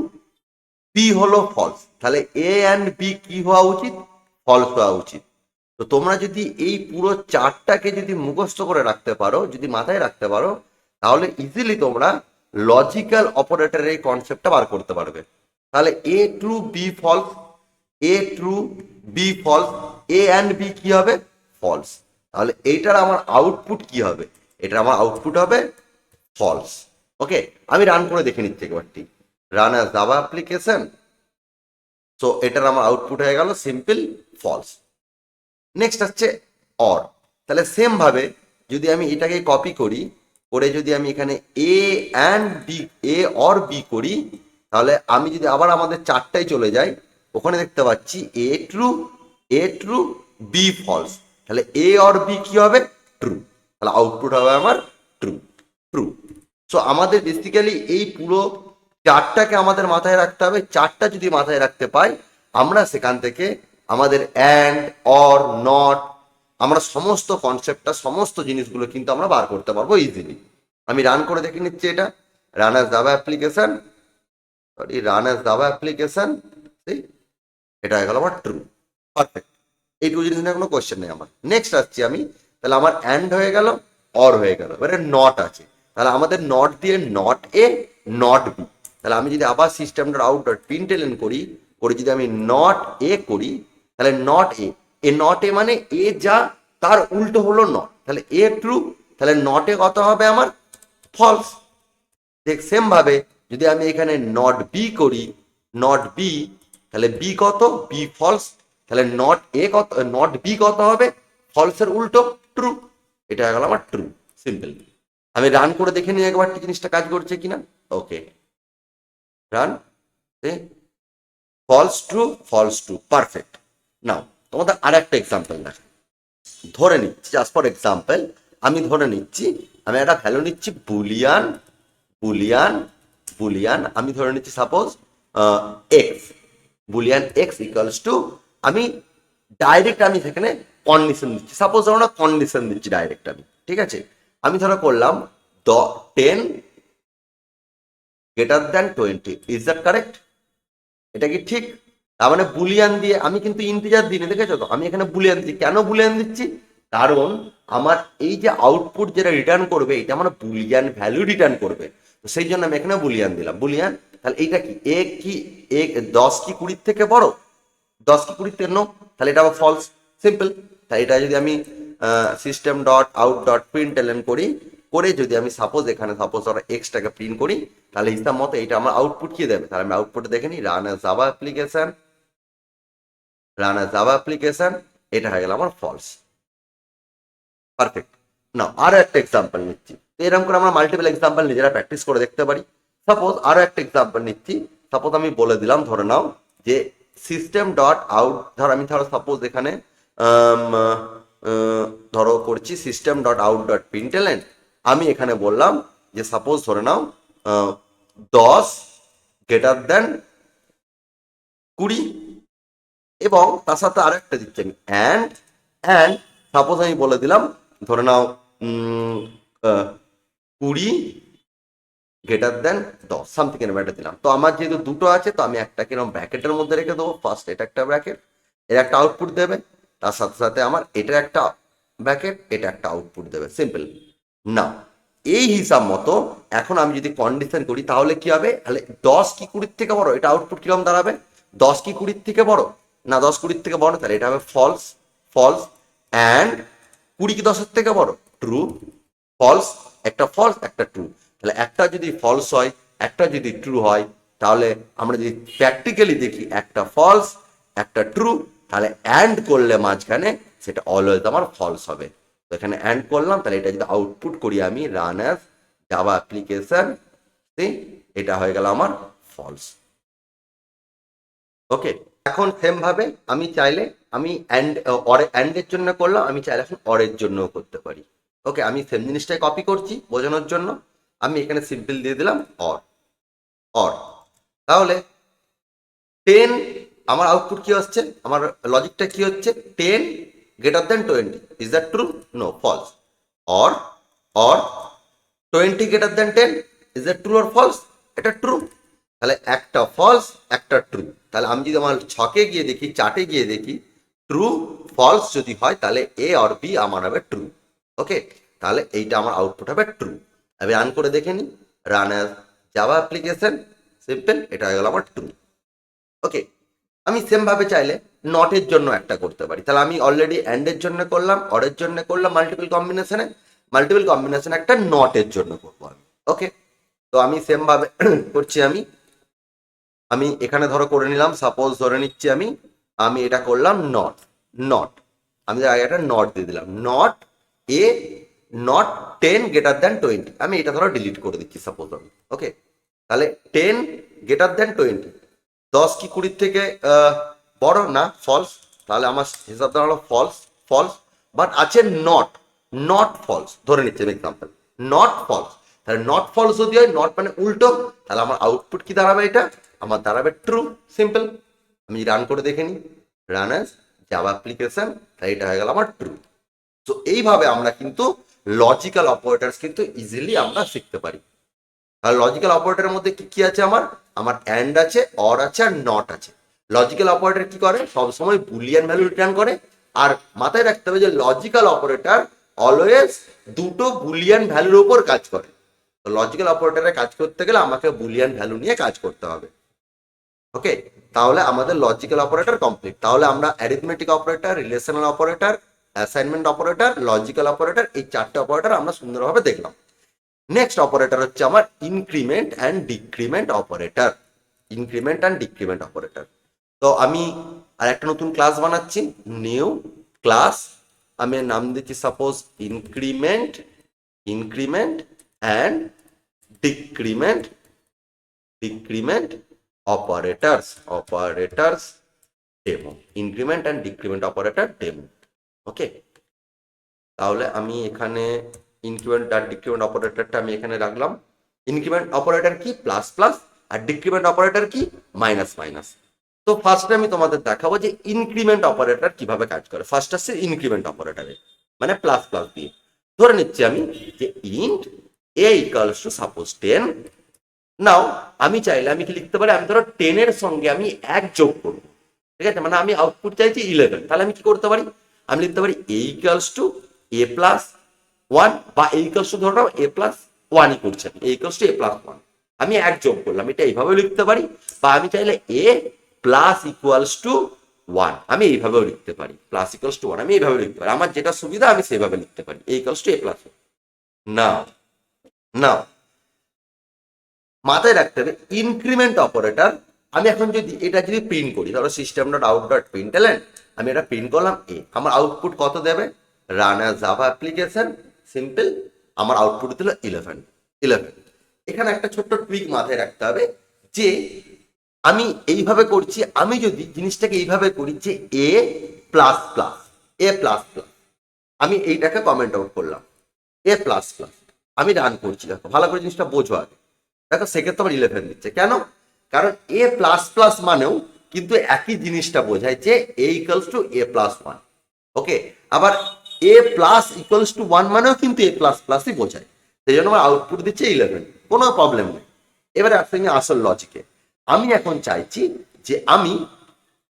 বি হলো ফলস, তাহলে এ অ্যান্ড বি কি হওয়া উচিত? ফলস হওয়া উচিত। তো তোমরা যদি এই পুরো চারটাকে যদি মুখস্থ করে রাখতে পারো, যদি মাথায় রাখতে পারো, তাহলে ইজিলি তোমরা লজিক্যাল অপারেটরের এই কনসেপ্টটা বার করতে পারবে। তাহলে A true B false, A true B false, A and B কি হবে? ফলস। তাহলে এইটার আমার আউটপুট কি হবে? এটার আমার আউটপুট হবে ফলস। ওকে, আমি রান করে দেখে নিচ্ছি একবারটি। Run as Java application. So এটার আমার আউটপুট হয়ে গেল সিম্পল ফলস। নেক্সট হচ্ছে অর। তাহলে সেম ভাবে যদি আমি এটাকে কপি করি, করে যদি আমি এখানে a and B, A or b করি, তাহলে আমি যদি আবার আমাদের চারটায় চলে যাই, ওখানে দেখতে পাচ্ছি এ ট্রু বি ফলস, তাহলে এ অর বি কি হবে? ট্রু। তাহলে আউটপুট হবে আমার ট্রু, ট্রু। সো আমাদের বেসিক্যালি এই পুরো চারটাকে আমাদের মাথায় রাখতে হবে। চারটা যদি মাথায় রাখতে পাই, আমরা সেখান থেকে আমাদের অ্যান্ড, অর, নট, আমরা সমস্ত কনসেপ্টটা, সমস্ত জিনিসগুলো কিন্তু আমরা বার করতে পারবো ইজিলি। আমি রান করে দেখে নিচ্ছি এটা। Run as Java application, sorry, run as Java application. এটা হয়ে গেল আমার ট্রু, পারফেক্ট। এই টু জিনিস নিয়ে কোনো কোয়েশ্চেন নেই আমার। নেক্সট আসছি আমি, তাহলে আমার অ্যান্ড হয়ে গেল, অর হয়ে গেল, এবারে নট আছে। তাহলে আমাদের নট দিয়ে নট এ নট বি। তাহলে আমি যদি আবার system dot out dot println করি, করে যদি আমি নট এ করি, তাহলে নট এ, এ নট এ মানে এ যা তার উল্টো হলো নট, তাহলে এ ট্রু, তাহলে নট এ কত হবে আমার? ফলস। ঠিক সেম ভাবে যদি আমি এখানে নট বি করি, নট বি, তাহলে বি কত? বি ফলস, তাহলে নট এ কত? নট বি কত হবে? ফলসের উল্টো ট্রু। এটা হয়ে গেল আমার ট্রু, সিম্পল। আমি রান করে দেখে নিই একবার জিনিসটা কাজ করছে কিনা। Okay, run, false true, false true, perfect. Now তোমাদের আর একটা এক্সাম্পল দেখো। ধরে নিচ্ছি, জাস্ট ফর এক্সাম্পল, আমি ধরে নিচ্ছি আমি একটা ভ্যালু নিচ্ছি বুলিয়ান, বুলিয়ান, বুলিয়ান, আমি ধরে নিচ্ছি suppose x, Boolean x equals to, আমি ডাইরেক্ট আমি সেখানে কন্ডিশন দিচ্ছি, সাপোজ ধরো না কন্ডিশন দিচ্ছি ডাইরেক্ট আমি, ঠিক আছে। আমি ধরো করলাম 10 greater than 20, is that correct? এটা কি ঠিক? তার মানে বুলিয়ান দিয়ে আমি কিন্তু ইন্টিজার দিই না, দেখেছো তো? আমি এখানে বুলিয়ান দিচ্ছি। কেন বুলিয়ান দিচ্ছি? কারণ আমার এই যে আউটপুট যেটা রিটার্ন করবে, এটা আমার বুলিয়ান ভ্যালু রিটার্ন করবে। তো সেই জন্য আমি এখানে বুলিয়ান দিলাম, বুলিয়ান। তাহলে এইটা কি এ কি, এ 10 কি 20 থেকে বড়? 10 কি 20 থেকে নো, তাহলে এটা আবার ফলস, সিম্পল। তাই এটা যদি আমি system dot out dot println করি, করে যদি আমি সাপোজ এখানে সাপোজ ধরো এক্সটাকে প্রিন্ট করি, তাহলে হিসাব মতো এটা আমার আউটপুট কি দেবে? তাহলে আমি আউটপুটে দেখে নিই, run as Java application, run as Java application, এটা হয়ে গেল আমার ফলস, পারফেক্ট। না আরো একটা এক্সাম্পল নিচ্ছি, তো এরকম করে আমরা মাল্টিপল এক্সাম্পল নিজেরা প্র্যাকটিস করে দেখতে পারি। সাপোজ আরো একটা এক্সাম্পল নিচ্ছি, সাপোজ আমি বলে দিলাম, ধরে নাও যে সিস্টেম ডট আউট, ধরো সাপোজ এখানে আম, ধরো করছি system dot out dot println, আমি এখানে বললাম যে সাপোজ ধরে নাও 10 গ্রেটার দেন 20, এবং তার সাথে আরো একটা দিচ্ছি আমি অ্যান্ড সাপোজ আমি বলে দিলাম ধরে নাও 20 গ্রেটার দেন 10, সামথিং এরকম একটা দিলাম। তো আমার যেহেতু দুটো আছে, তো আমি একটা কিরকম ব্র্যাকেটের মধ্যে রেখে দেবো। ফার্স্ট এটা একটা ব্র্যাকেট, এর একটা আউটপুট দেবে, তার সাথে সাথে আমার এটা একটা ব্র্যাকেট, এটা একটা আউটপুট দেবে, সিম্পল। না এই হিসাব মতো এখন আমি যদি কন্ডিশন করি তাহলে কি হবে, তাহলে 10 কি 20 থেকে বড়, এটা আউটপুট কিরকম দাঁড়াবে, 10 কি 20 থেকে বড় না, 10 20 থেকে বড়, তাহলে এটা হবে ফলস, ফলস। অ্যান্ড 20 কি 10 থেকে বড়, ট্রু, ফলস, একটা ফলস একটা ট্রু। তাহলে একটা যদি ফলস হয় একটা যদি ট্রু হয়, তাহলে আমরা যদি প্র্যাকটিক্যালি দেখি একটা ফলস একটা ট্রু, তাহলে অ্যান্ড করলে মাঝখানে সেটা অলওয়েজ আমার ফলস হবে। তো এখানে অ্যান্ড করলাম, তাহলে এটা যদি আউটপুট করি আমি রান অ্যাজ জাভা অ্যাপ্লিকেশন, এটা হয়ে গেল আমার ফলস। ওকে, এখন সেম ভাবে আমি চাইলে আমি অ্যান্ডের জন্য করলাম, আমি চাইলে এখন অরের জন্যও করতে পারি। ওকে, আমি সেম জিনিসটাই কপি করছি বোঝানোর জন্য, আমি এখানে সিম্পল দিয়ে দিলাম অর, অর। তাহলে 10, আমার আউটপুট কি হচ্ছে, আমার লজিকটা কি হচ্ছে, 10 greater than 20, is that true, no, false. Or, or 20 greater than 10, is that true or false, এটা ট্রু। তাহলে একটা ফলস একটা ট্রু। তাহলে আমি যদি আমার ছকে গিয়ে দেখি, চার্টে গিয়ে দেখি, ট্রু ফলস যদি হয় তাহলে এ অর বি আমার হবে ট্রু। ওকে, তাহলে এইটা আমার আউটপুট হবে ট্রু। আমি রান করে দেখে নিই, run as Java application, simple, এটা হয়ে গেল আমার ট্রু। ওকে, আমি সেম ভাবে চাইলে নটের জন্য একটা করতে পারি। তাহলে আমি অলরেডি অ্যান্ডের জন্য করলাম, অরের জন্য করলাম, মাল্টিপল কম্বিনেশনে, মাল্টিপল কম্বিনেশন একটা নটের জন্য করবো আমি। ওকে, তো আমি সেম ভাবে করছি, আমি আমি এখানে ধরো করে নিলাম, সাপোজ ধরে নিচ্ছি আমি আমি এটা করলাম নট, নট, আমি আগে একটা নট দিয়ে দিলাম, not a, not 10 greater than 20, আমি এটা ধরো ডিলিট করে দিচ্ছি সাপোজ আমি। ওকে, তাহলে 10 গ্রেটার দেন 20, 10 কি 20 থেকে বড় না, ফলস, তাহলে আমার হিসাব দাঁড়ালো ফলস, ফলস। বাট আছে নট, নট ফলস, ধরে নিচ্ছি আমি এক্সাম্পল, নট ফলস। তাহলে নট ফলস যদি হয়, নট মানে উল্টো, তাহলে আমার আউটপুট কি দাঁড়াবে, এটা আমার দাঁড়াবে ট্রু, সিম্পল। আমি রান করে দেখে নিই, রান অ্যাজ জাভা অ্যাপ্লিকেশন, তাই এটা হয়ে গেল আমার ট্রু। তো এইভাবে আমরা কিন্তু লজিক্যাল অপারেটরস কিন্তু ইজিলি আমরা শিখতে পারি। আর লজিক্যাল অপারেটরের মধ্যে কি কি আছে, আমার আমার অ্যান্ড আছে, অর আছে, আর নট আছে। লজিক্যাল অপারেটর কি করে, সবসময় বুলিয়ান ভ্যালু রিটার্ন করে। আর মাথায় রাখতে হবে যে লজিক্যাল অপারেটর অলওয়েজ দুটো বুলিয়ান ভ্যালুর উপর কাজ করে। তো লজিক্যাল অপারেটরে কাজ করতে গেলে আমাকে বুলিয়ান ভ্যালু নিয়ে কাজ করতে হবে। ওকে, তাহলে আমাদের লজিক্যাল অপারেটর কমপ্লিট। তাহলে আমরা arithmetic operator, relational operator, assignment operator, logical operator, এই চারটে অপারেটর আমরা সুন্দরভাবে দেখলাম। নেক্সট অপারেটর হচ্ছে আমার increment and decrement operator, increment and decrement operator. তো আমি আর একটা নতুন ক্লাস বানাচ্ছি, নিউ ক্লাস, আমি এর নাম দিচ্ছি suppose increment, increment and decrement, decrement operators, operators demo, increment and decrement operator demo. Okay, তাহলে আমি এখানে ইনক্রিমেন্ট আর ডিক্রিমেন্ট অপারেটরটা আমি এখানে রাখলাম। ইনক্রিমেন্ট অপারেটর কি, প্লাস প্লাস, আর ডিক্রিমেন্ট অপারেটর কি, মাইনাস মাইনাস। তো ফার্স্টে আমি তোমাদের দেখাবো যে ইনক্রিমেন্ট অপারেটর কিভাবে কাজ করে। ফার্স্ট আসছে ইনক্রিমেন্ট অপারেটরে, মানে প্লাস প্লাস দিয়ে ধরে নিচ্ছি আমি যে int a equals to suppose 10। নাও আমি চাইলে আমি কি লিখতে পারি, আমি ধরো 10 এর সঙ্গে আমি 1 যোগ করবো, ঠিক আছে, মানে আমি আউটপুট চাইছি 11। তাহলে আমি কি করতে পারি, আমি লিখতে পারি এ ইকুয়ালস টু এ প্লাস 1, বা এ ইকুয়ালস টু ধরো এ প্লাস 1ই করছে, এ ইকুয়ালস টু এ প্লাস 1, আমি 1 যোগ করলাম, এটা এইভাবে লিখতে পারি। বা আমি চাইলে এ প্লাস ইকুয়ালস টু 1, আমি এইভাবেও লিখতে পারি, প্লাস ইকুয়ালস টু 1 আমি এইভাবে লিখতে পারি, আমার যেটা সুবিধা আমি সেভাবে লিখতে পারি, এ ইকুয়ালস টু এ প্লাস 1। না, না, মাথায় রাখতে হবে ইনক্রিমেন্ট অপারেটর। আমি এখন যদি এটা যদি প্রিন্ট করি, ধরো system dot out dot println, আমি এটা প্রিন্ট করলাম এ, আমার আউটপুট কত দেবে, run as Java application, simple, আমার আউটপুট দিল 11, 11। এখানে একটা ছোট্ট টুইক মাথায় রাখতে হবে যে আমি এইভাবে করছি, আমি যদি জিনিসটাকে এইভাবে করি যে এ প্লাস প্লাস, এ প্লাস প্লাস, আমি এইটাকে কমেন্ট আউট করলাম এ প্লাস প্লাস, আমি রান করছি, দেখো ভালো করে জিনিসটা বোঝো আগে। দেখো সেক্ষেত্রে আমার 11 দিচ্ছে কেন, কারণ এ প্লাস প্লাস মানেও কিন্তু একই জিনিসটা বোঝায় যে এ ইকুয়ালস টু এ প্লাস 1। ওকে, আবার এ প্লাস ইকুয়ালস টু 1 মানেও কিন্তু এ প্লাস প্লাসই বোঝায়, সেই জন্য আমার আউটপুট দিচ্ছে 11, কোনো প্রবলেম নেই। এবারে আসলে আসল লজিকে আমি এখন চাইছি যে আমি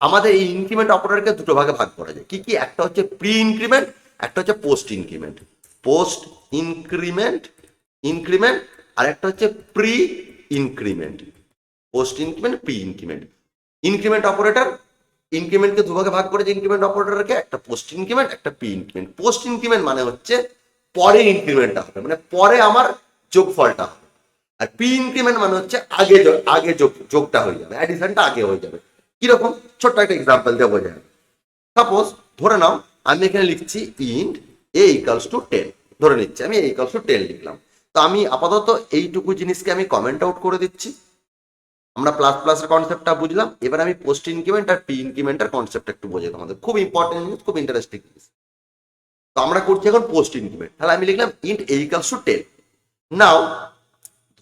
আমাদের এই ইনক্রিমেন্ট অপারেটরকে দুটো ভাগে ভাগ করা যায়, কি কি, একটা হচ্ছে প্রি ইনক্রিমেন্ট, একটা হচ্ছে post increment. Post increment, increment, আর একটা হচ্ছে pre increment. Post increment, pre increment. Increment operator ইনক্রিমেন্টকে দুভাগে ভাগ করেছে ইনক্রিমেন্ট অপারেটরকে, একটা পোস্ট ইনক্রিমেন্ট, একটা প্রি ইনক্রিমেন্ট। পোস্ট ইনক্রিমেন্ট মানে হচ্ছে পরে ইনক্রিমেন্টটা হবে, মানে পরে আমার যোগফলটা হবে। আর প্রি ইনক্রিমেন্ট মানে হচ্ছে আগে যোগটা হয়ে যাবে, অ্যাডিশনটা আগে হয়ে যাবে। কিরকম, ছোট্ট একটা এক্সাম্পল দিয়ে বোঝা যাবে। সাপোজ ধরে নাও আমি এখানে লিখছি ইন্ট এ ইকালস টু 10, ধরে নিচ্ছি আমি এ ইকালস টু 10 লিখলাম। তো আমি আপাতত এইটুকু জিনিসকে আমি কমেন্ট আউট করে দিচ্ছি। আমরা প্লাস প্লাসের কনসেপ্টটা বুঝলাম, এবার আমি পোস্ট ইনক্রিমেন্ট আর প্রি ইনক্রিমেন্টের কনসেপ্ট একটু বোঝাই তোমাদের, খুব ইম্পর্টেন্ট জিনিস, খুব ইন্টারেস্টিং জিনিস। তো আমরা করছি এখন পোস্ট ইনক্রিমেন্ট। তাহলে আমি লিখলাম ইন্ট এ ইকালস টু 10। নাও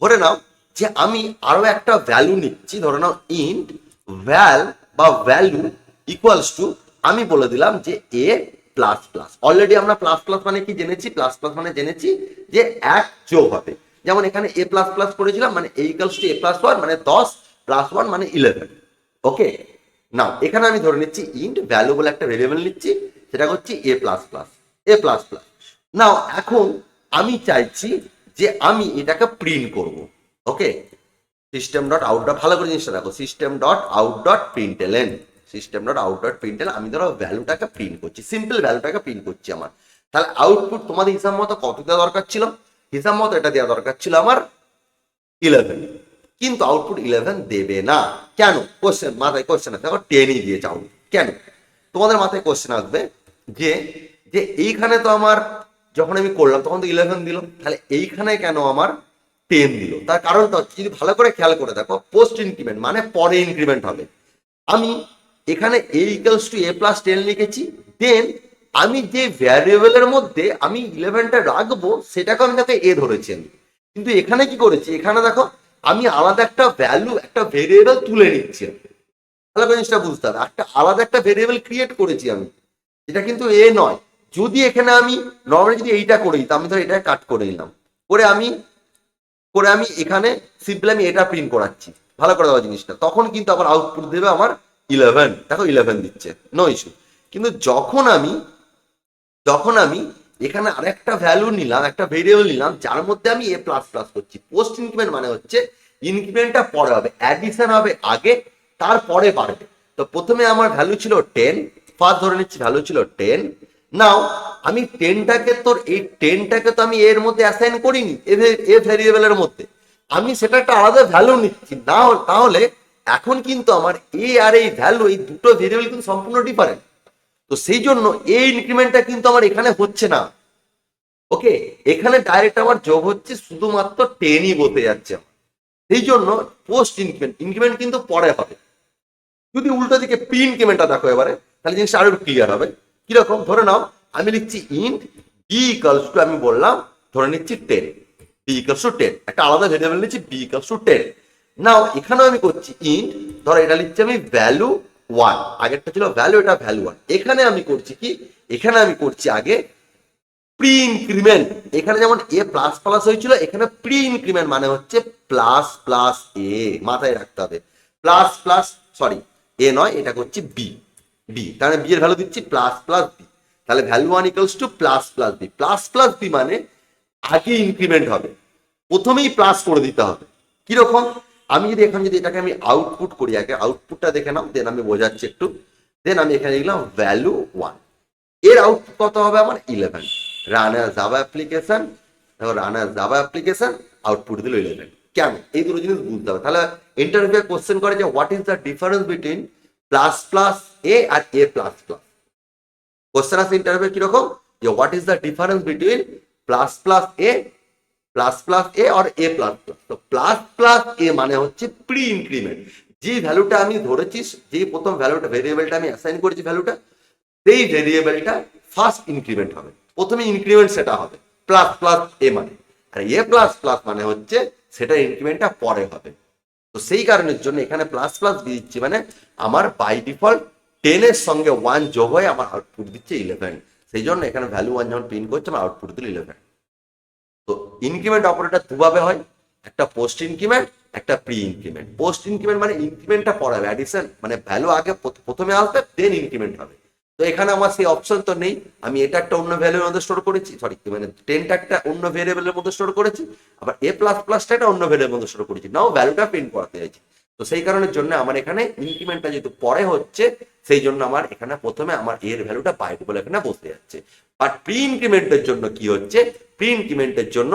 ধরে নাও যে আমি আরো একটা ভ্যালু নিচ্ছি, ধরে নাও ইন্ট ভ্যালু ইকুয়ালস টু, আমি বলে দিলাম যে এ প্লাস প্লাস। অলরেডি আমরা প্লাস প্লাস মানে কি জেনেছি, প্লাস প্লাস মানে জেনেছি যে এক যোগ হবে। যেমন এখানে এ প্লাস প্লাস করেছিলাম, মানে এ ইকুয়ালস টু এ প্লাস 1 মানে 10 প্লাস 1 মানে 11। ওকে, নাও এখানে আমি ধরে নিচ্ছি ইন্ট ভ্যালু বলে একটা ভেরিয়েবল নিচ্ছি, সেটা হচ্ছে এ প্লাস প্লাস। নাও এখন আমি চাইছি যে আমি এটাকে প্রিন্ট করব। ওকে, সিস্টেম ডট আউট ডট, ভালো করে জিনিসটা দেখো, system dot out dot println, আমি ধরো ভ্যালুটাকে প্রিন্ট করছি, সিম্পল ভ্যালুটাকে প্রিন্ট করছি আমার। তাহলে আউটপুট তোমাদের হিসাব মতো কত দেওয়া দরকার ছিল? হিসাব মতো এটা দেওয়া দরকার ছিল আমার 11, কিন্তু আউটপুট 11 দেবে না। কেন? কোশ্চেন মাথায় কোশ্চেন আছে, দেখো 10ই দিয়েছে আউটপুট। কেন? তোমাদের মাথায় কোশ্চেন আসবে যে যে এইখানে তো আমার যখন আমি করলাম তখন তো 11 দিল, তাহলে এইখানে কেন আমার 10 দিল? তার কারণটা হচ্ছে, যদি ভালো করে খেয়াল করে দেখো, পোস্ট ইনক্রিমেন্ট মানে পরে ইনক্রিমেন্ট হবে। আমি এখানে এ ইকুয়ালস টু এ প্লাস 10 লিখেছি, দেন আমি যে ভ্যারিয়েবলের মধ্যে আমি 11টা রাখবো সেটাকে আমি দেখো এ ধরেছি আমি। কিন্তু এখানে কি করেছি, এখানে দেখো আমি আলাদা একটা ভ্যালু, একটা ভেরিয়েবল তুলে নিচ্ছি। তাহলে জিনিসটা বুঝতে হবে, একটা আলাদা একটা ভেরিয়েবল ক্রিয়েট করেছি আমি, এটা কিন্তু এ নয়। যদি এখানে আমি নর্মালি যদি এইটা করে দিতাম, আমি ধর এটা কাট করে নিলাম, করে আমি এখানে সিম্পলি আমি এটা প্রিন্ট করাচ্ছি, ভালো করে দেওয়া জিনিসটা, তখন কিন্তু আবার আউটপুট দেবে আমার 11। দেখো 11 দিচ্ছে, নো ইস্যু। কিন্তু যখন আমি এখানে আরেকটা ভ্যালু নিলাম, একটা ভেরিয়েবল নিলাম যার মধ্যে আমি এ প্লাস প্লাস করছি, পোস্ট ইনক্রিমেন্ট মানে হচ্ছে ইনক্রিমেন্টটা পরে হবে, অ্যাডিশন হবে আগে, তারপরে বাড়বে। তো প্রথমে আমার ভ্যালু ছিল 10, ফার্স্ট ধরে নিচ্ছি ভ্যালু ছিল 10। নাও আমি 10টাকে তো আমি এর মধ্যে অ্যাসাইন করিনি, এ ভেরিয়েবলের মধ্যে, আমি সেটা একটা আলাদা ভ্যালু নিচ্ছি না। তাহলে এখন কিন্তু আমার এ আর এই ভ্যালু, এই দুটো ভেরিয়েবল কিন্তু সম্পূর্ণ ডিফারেন্ট। তো সেই জন্য এই ইনক্রিমেন্টটা কিন্তু আমার এখানে হচ্ছে না। ওকে, এখানে ডাইরেক্ট আমার যোগ হচ্ছে, শুধুমাত্র 10ই বলতে যাচ্ছে আমার। সেই জন্য পোস্ট ইনক্রিমেন্ট কিন্তু পরে হবে। যদি উল্টো দিকে প্রি ইনক্রিমেন্টটা দেখো এবারে, তাহলে জিনিসটা আরো ক্লিয়ার হবে। কিরকম, ধরে নাও আমি লিখছি ইন্ট বি ইকুয়ালস টু, আমি বললাম ধরে নিচ্ছি 10, বি ইকুয়ালস টু 10, একটা আলাদা ভেরিয়েবল নিচ্ছি বি ইকুয়ালস টু 10। নাও এখানেও আমি করছি ইন্ট, ধরো এটা লিখছি আমি ভ্যালু 1, আগেরটা ছিল ভ্যালু, এটা ভ্যালু 1। এখানে আমি করছি কি, এখানে আমি করছি আগে প্রি ইনক্রিমেন্ট। এখানে যেমন এ প্লাস প্লাস হয়েছিল, এখানে প্রি ইনক্রিমেন্ট মানে হচ্ছে প্লাস প্লাস এ, মাথায় রাখতে হবে। প্লাস প্লাস, সরি এ নয়, এটা করছি বি, তাহলে বি এর ভ্যালু দিচ্ছি প্লাস প্লাস বি। তাহলে value 1 equals to plus plus B মানে আগে ইনক্রিমেন্ট হবে, প্রথমেই প্লাস করে দিতে হবে। কিরকম, আমি যদি এটাকে আমি আউটপুট করি, আগে আউটপুটটা দেখে নাও, দেন আমি বোঝাচ্ছি একটু। দেন আমি এখানে লিখলাম ভ্যালু 1, এর আউটপুট কত হবে আমার 11। রান অ্যাজ জাভা অ্যাপ্লিকেশন, দেখো run as Java application, output দিল 11। কেন? এই দুটো জিনিস বুঝতে হবে। তাহলে ইন্টারভিউ কোশ্চেন করে যে what is the difference between plus plus A আর এ প্লাস প্লাস। কোশ্চেন আছে ইন্টারভিউ কিরকম, যে what is the difference between plus plus A আর এ প্লাস প্লাস। তো প্লাস প্লাস এ মানে হচ্ছে প্রি ইনক্রিমেন্ট, যে ভ্যালুটা আমি ধরেছি, যে প্রথম ভ্যালুটা ভেরিয়েবলটা আমি অ্যাসাইন করেছি ভ্যালুটা, সেই ভেরিয়েবলটা ফার্স্ট ইনক্রিমেন্ট হবে, প্রথমে ইনক্রিমেন্ট সেটা হবে প্লাস প্লাস এ মানে। আর এ প্লাস প্লাস মানে হচ্ছে সেটা ইনক্রিমেন্টটা পরে হবে। তো সেই কারণের জন্য এখানে প্লাস প্লাস দিচ্ছি, মানে আমার বাই ডিফল্ট 10 এর সঙ্গে 1 যোগ হয়ে আমার আউটপুট দিচ্ছে 11। সেই জন্য এখানে ভ্যালু 1 যখন প্রিন্ট করছে আমার আউটপুট দিল 11। তো ইনক্রিমেন্ট অপারেটর দুভাবে হয়, একটা পোস্ট ইনক্রিমেন্ট, একটা প্রি ইনক্রিমেন্ট। পোস্ট ইনক্রিমেন্ট মানে ইনক্রিমেন্টটা পরে হবে, অ্যাডিশন মানে ভ্যালু আগে প্রথমে আসবে, দেন ইনক্রিমেন্ট হবে। তো এখানে আমার সেই অপশন তো নেই, আমি এটা একটা অন্য ভ্যালুর মধ্যে স্টোর করেছি, সরি মানে 10টা একটা অন্য ভেরিয়েবলের মধ্যে স্টোর করেছি, আবার এ প্লাস প্লাসটা একটা অন্য ভ্যালুর মধ্যে স্টোর করেছি, নাও ভ্যালুটা প্রিন্ট করাতে চাইছি। তো সেই কারণের জন্য আমার এখানে ইনক্রিমেন্টটা যেহেতু পরে হচ্ছে, সেই জন্য আমার এখানে প্রথমে আমার এর ভ্যালুটা বাইরে বলে এখানে বসে যাচ্ছে। আর প্রি ইনক্রিমেন্টের জন্য কি হচ্ছে, প্রি ইনক্রিমেন্টের জন্য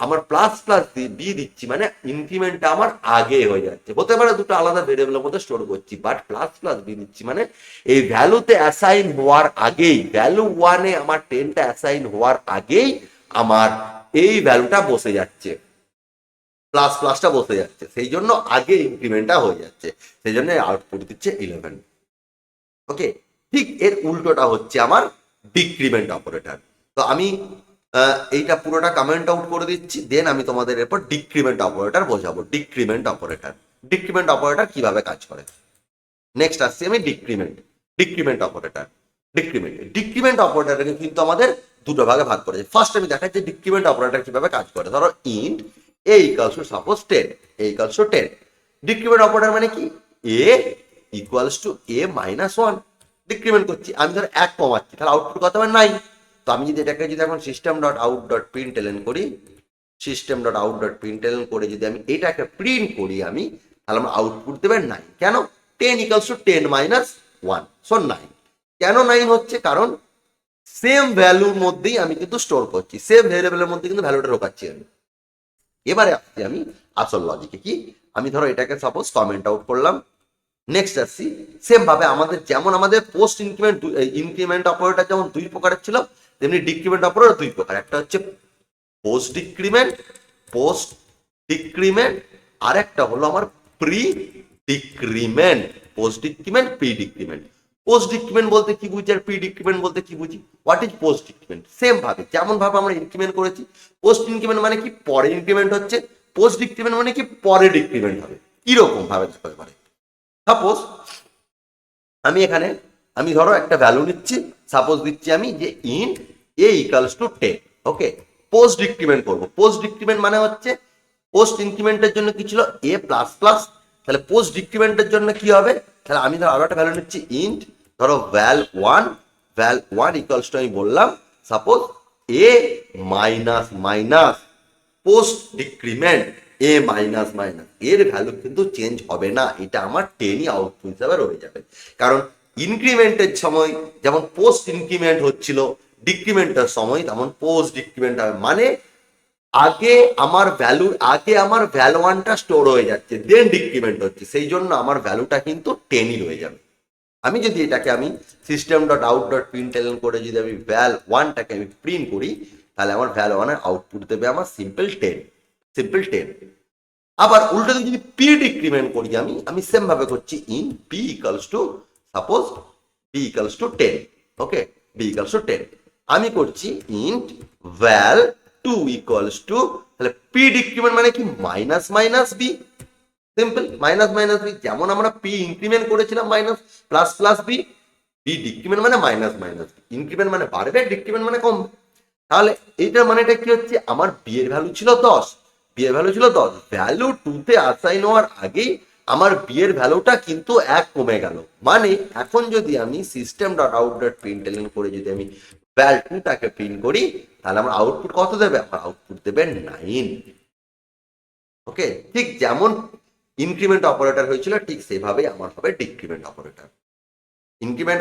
আমার প্লাস প্লাস বি দিচ্ছি, মানে ইনক্রিমেন্টটা আমার আগে হয়ে যাচ্ছে। হতে পারে দুটো আলাদা ভেরিয়েবলের মধ্যে স্টোর করছি, বাট প্লাস প্লাস বি দিচ্ছি মানে এই ভ্যালুতে অ্যাসাইন হওয়ার আগেই, ভ্যালু 1-এ আমার 10টা অ্যাসাইন হওয়ার আগেই আমার এই ভ্যালুটা বসে যাচ্ছে, প্লাস প্লাসটা বসে যাচ্ছে, সেই জন্য আগে ইনক্রিমেন্টটা হয়ে যাচ্ছে, সেই জন্য আউটপুট দিচ্ছে 11। ওকে, ঠিক এর উল্টোটা হচ্ছে আমার ডিক্রিমেন্ট অপারেটর। তো আমি এইটা পুরোটা কমেন্ট আউট করে দিচ্ছি, দেন আমি তোমাদের এরপর ডিক্রিমেন্ট অপারেটর বোঝাবো। ডিক্রিমেন্ট অপারেটর, ডিক্রিমেন্ট অপারেটর কিভাবে কাজ করে। নেক্সট আসছি আমি ডিক্রিমেন্ট অপারেটর। ডিক্রিমেন্ট অপারেটরকে কিন্তু আমাদের দুটো ভাগে ভাগ করেছে। ফার্স্ট আমি দেখাচ্ছি ডিক্রিমেন্ট অপারেটর কিভাবে কাজ করে। ধরো int a equals to suppose 10, a equals to 10। Decrement operator মানে কি, a equals to a minus 1 decrement করছি। আমি ধরো 1 কমাচ্ছি, তাহলে আউটপুট কত হবে 9। তো আমি যদি এটাকে যদি এখন system dot out dot println করি, system dot out dot println করে যদি আমি এটাকে প্রিন্ট করি আমি, তাহলে আমার আউটপুট দেবে 9। কেন, 10 ইকুয়ালস টু 10 মাইনাস 1 সো 9। কেন 9 হচ্ছে, কারণ সেম ভ্যালুর মধ্যেই আমি কিন্তু স্টোর করছি, সেম ভেরিয়েবলের মধ্যে কিন্তু ভ্যালুটা ঢোকাচ্ছি আমি। এবারে আসছি আমি আসল লজিকে কি, আমি ধরো এটাকে সাপোজ কমেন্ট আউট করলাম। নেক্সট আসছি সেম ভাবে আমাদের যেমন আমাদের পোস্ট ইনক্রিমেন্ট ইনক্রিমেন্ট অপারেটর যেমন দুই প্রকারের ছিল, তেমনি ডিক্রিমেন্ট অপারেটর দুই প্রকার। একটা হচ্ছে পোস্ট ডিক্রিমেন্ট, আর একটা হলো আমার pre decrement. Post decrement, pre decrement. Post decrement বলতে কি বুঝি আর প্রি ডিক্রিমেন্ট বলতে কি বুঝি, what is post decrement. Same ভাবে যেমন ভাবে আমরা ইনক্রিমেন্ট করেছি, পোস্ট ইনক্রিমেন্ট মানে কি পরে ইনক্রিমেন্ট হচ্ছে, পোস্ট ডিক্রিমেন্ট মানে কি পরে ডিক্রিমেন্ট হবে। কিরকম ভাবে দেখো এবারে, সাপোজ আমি এখানে আমি ধরো একটা ভ্যালু নিচ্ছি, সাপোজ দিচ্ছি আমি যে int A equals to 10। Okay, post decrement করবো। পোস্ট ডিক্রিমেন্ট মানে হচ্ছে পোস্ট ইনক্রিমেন্টের জন্য কি ছিল এ প্লাস প্লাস, তাহলে পোস্ট ডিক্রিমেন্টের জন্য কি হবে, তাহলে আমি ধরো আরো একটা ভ্যালু নিচ্ছি ইন্ট ধরো ভ্যাল 1 ইকালস টু আমি বললাম সাপোজ এ মাইনাস মাইনাস পোস্ট ডিক্রিমেন্ট এ মাইনাস মাইনাস, এর ভ্যালু কিন্তু চেঞ্জ হবে না, এটা আমার 10ই আউটপুট হিসাবে রয়ে যাবে। কারণ ইনক্রিমেন্টের সময় যেমন পোস্ট ইনক্রিমেন্ট হচ্ছিল, ডিক্রিমেন্টের সময় তেমন পোস্ট ডিক্রিমেন্ট হবে, মানে আগে আমার ভ্যালু 1টা স্টোর হয়ে যাচ্ছে, দেন ডিক্রিমেন্ট হচ্ছে, সেই জন্য আমার ভ্যালুটা কিন্তু 10ই রয়ে যাবে। আমি যদি এটাকে আমি system dot out dot println করে যদি আমি ভ্যাল 1টাকে আমি প্রিন্ট করি, তাহলে আমার ভ্যাল 1-এর আউটপুট দেবে আমার সিম্পল 10। আবার উল্টো দিকে যদি পি ডিক্রিমেন্ট করি আমি সেম ভাবে করছি int P equals to suppose P equals to 10। Okay, B equals to 10 আমি করছি ইন্ট ভ্যাল 2 ইকুয়ালস টু, তাহলে পি ডিক্রিমেন্ট মানে কি minus minus B, simple minus minus B. যেমন আমরা পি ইনক্রিমেন্ট করেছিলাম minus plus plus B, B decrement মানে minus minus B, increment মানে বাড়বে, ডিক্রিমেন্ট মানে কমবে। তাহলে এইটার মানেটা কি হচ্ছে, আমার বি এর ভ্যালু ছিল 10, বি এর ভ্যালু ছিল 10, ভ্যালু 2-তে অ্যাসাইন হওয়ার আগেই আমার বি এর ভ্যালুটা কিন্তু 1 কমে গেল। মানে এখন যদি আমি system dot out dot println করে যদি আমি ভ্যাল 2টাকে প্রিন্ট করি, তাহলে আমার আউটপুট কত দেবে, আমার আউটপুট দেবে 9। ওকে, ঠিক যেমন ইনক্রিমেন্ট অপারেটর হয়েছিল ঠিক সেভাবেই আমার হবে ডিক্রিমেন্ট অপারেটর। ইনক্রিমেন্ট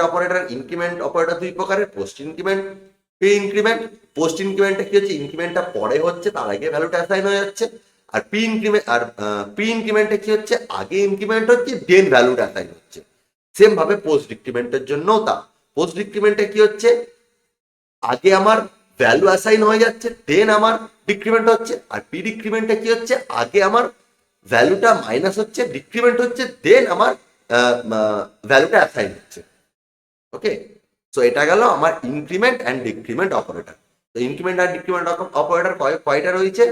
অপারেটর দুই প্রকারের, post increment, pre increment. Post ইনক্রিমেন্টটা কি হচ্ছে, ইনক্রিমেন্টটা পরে হচ্ছে, তার আগে ভ্যালুটা অ্যাসাইন হয়ে যাচ্ছে। আর প্রি ইনক্রিমেন্টে কি হচ্ছে, আগে ইনক্রিমেন্ট হচ্ছে দেন ভ্যালুটা অ্যাসাইন হচ্ছে। সেম ভাবে পোস্ট ডিক্রিমেন্টের জন্যও তা। পোস্ট ডিক্রিমেন্টে কি হচ্ছে, আগে আমার ভ্যালু অ্যাসাইন হয়ে যাচ্ছে দেন আমার ডিক্রিমেন্ট হচ্ছে। আর প্রি ডিক্রিমেন্টে কি হচ্ছে, আগে আমার ভ্যালুটা মাইনাস হচ্ছে, ডিক্রিমেন্ট হচ্ছে, দেন আমার ভ্যালুটা অ্যাসাইন হচ্ছে। ওকে, সো এটা গেল আমার ইনক্রিমেন্ট অ্যান্ড ডিক্রিমেন্ট অপারেটর। তো ইনক্রিমেন্ট অ্যান্ড ডিক্রিমেন্ট অপারেটর কয়টা রয়েছে,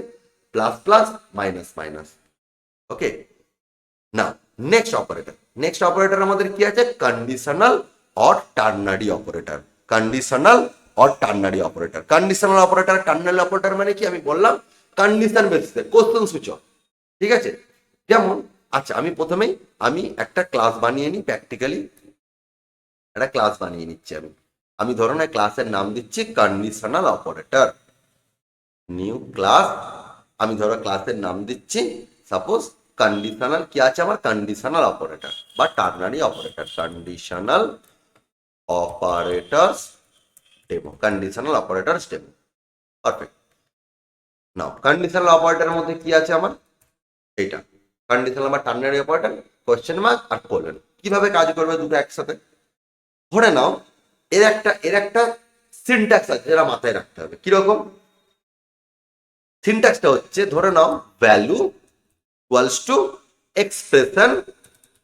প্লাস প্লাস মাইনাস মাইনাস। ওকে, না নেক্সট অপারেটর আমাদের কি আছে, conditional or ternary operator. Conditional operator মানে কি, আমি বললাম কন্ডিশন বেসিসে, কোশ্চেন সূচক। ঠিক আছে, যেমন আচ্ছা আমি প্রথমেই একটা ক্লাস বানিয়ে নিই প্র্যাকটিক্যালি। একটা ক্লাস বানিয়ে নিচ্ছি আমি। আমি ধরুন এই ক্লাসের নাম দিচ্ছি কন্ডিশনাল অপারেটর। নিউ ক্লাস, আমি ধরো ক্লাসের নাম দিচ্ছি সাপোজ কন্ডিশনাল, কি আছে আমার কন্ডিশনাল অপারেটর বা ternary operator, conditional operators demo, conditional operators demo. Perfect. Now conditional অপারেটরের মধ্যে কি আছে আমার, এইটা কন্ডিশনাল বা টার্নারি অপারেটর, কোশ্চেন মার্ক আর কোলন। কিভাবে কাজ করবে দুটো একসাথে, ধরে নাও এর একটা সিনট্যাক্স আছে যেটা মাথায় রাখতে হবে। কিরকম সিনট্যাক্সটা হচ্ছে, ধরে নাও value equals to expression,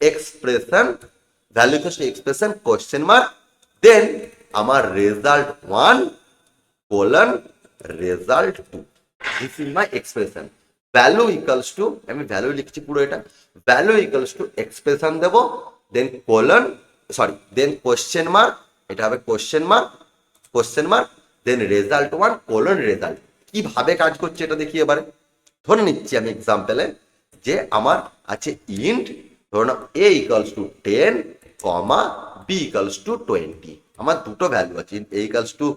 expression value equals to expression question mark, then আমার result 1 colon result 2। This is my expression. Value equals to, আমি ভ্যালু লিখছি পুরো এটা, ভ্যালু ইকুয়ালস টু এক্সপ্রেশন দেব, then colon sorry then question mark, এটা হবে question mark, question mark, then result 1 colon result. কিভাবে কাজ করছে এটা দেখি এবারে। ধরে নিচ্ছি আমি এক্সাম্পলে যে আমার আছে ইন্ট, ধরুন a equals to 10 comma b equals to 20। আমার দুটো ভ্যালু আছে, a equals to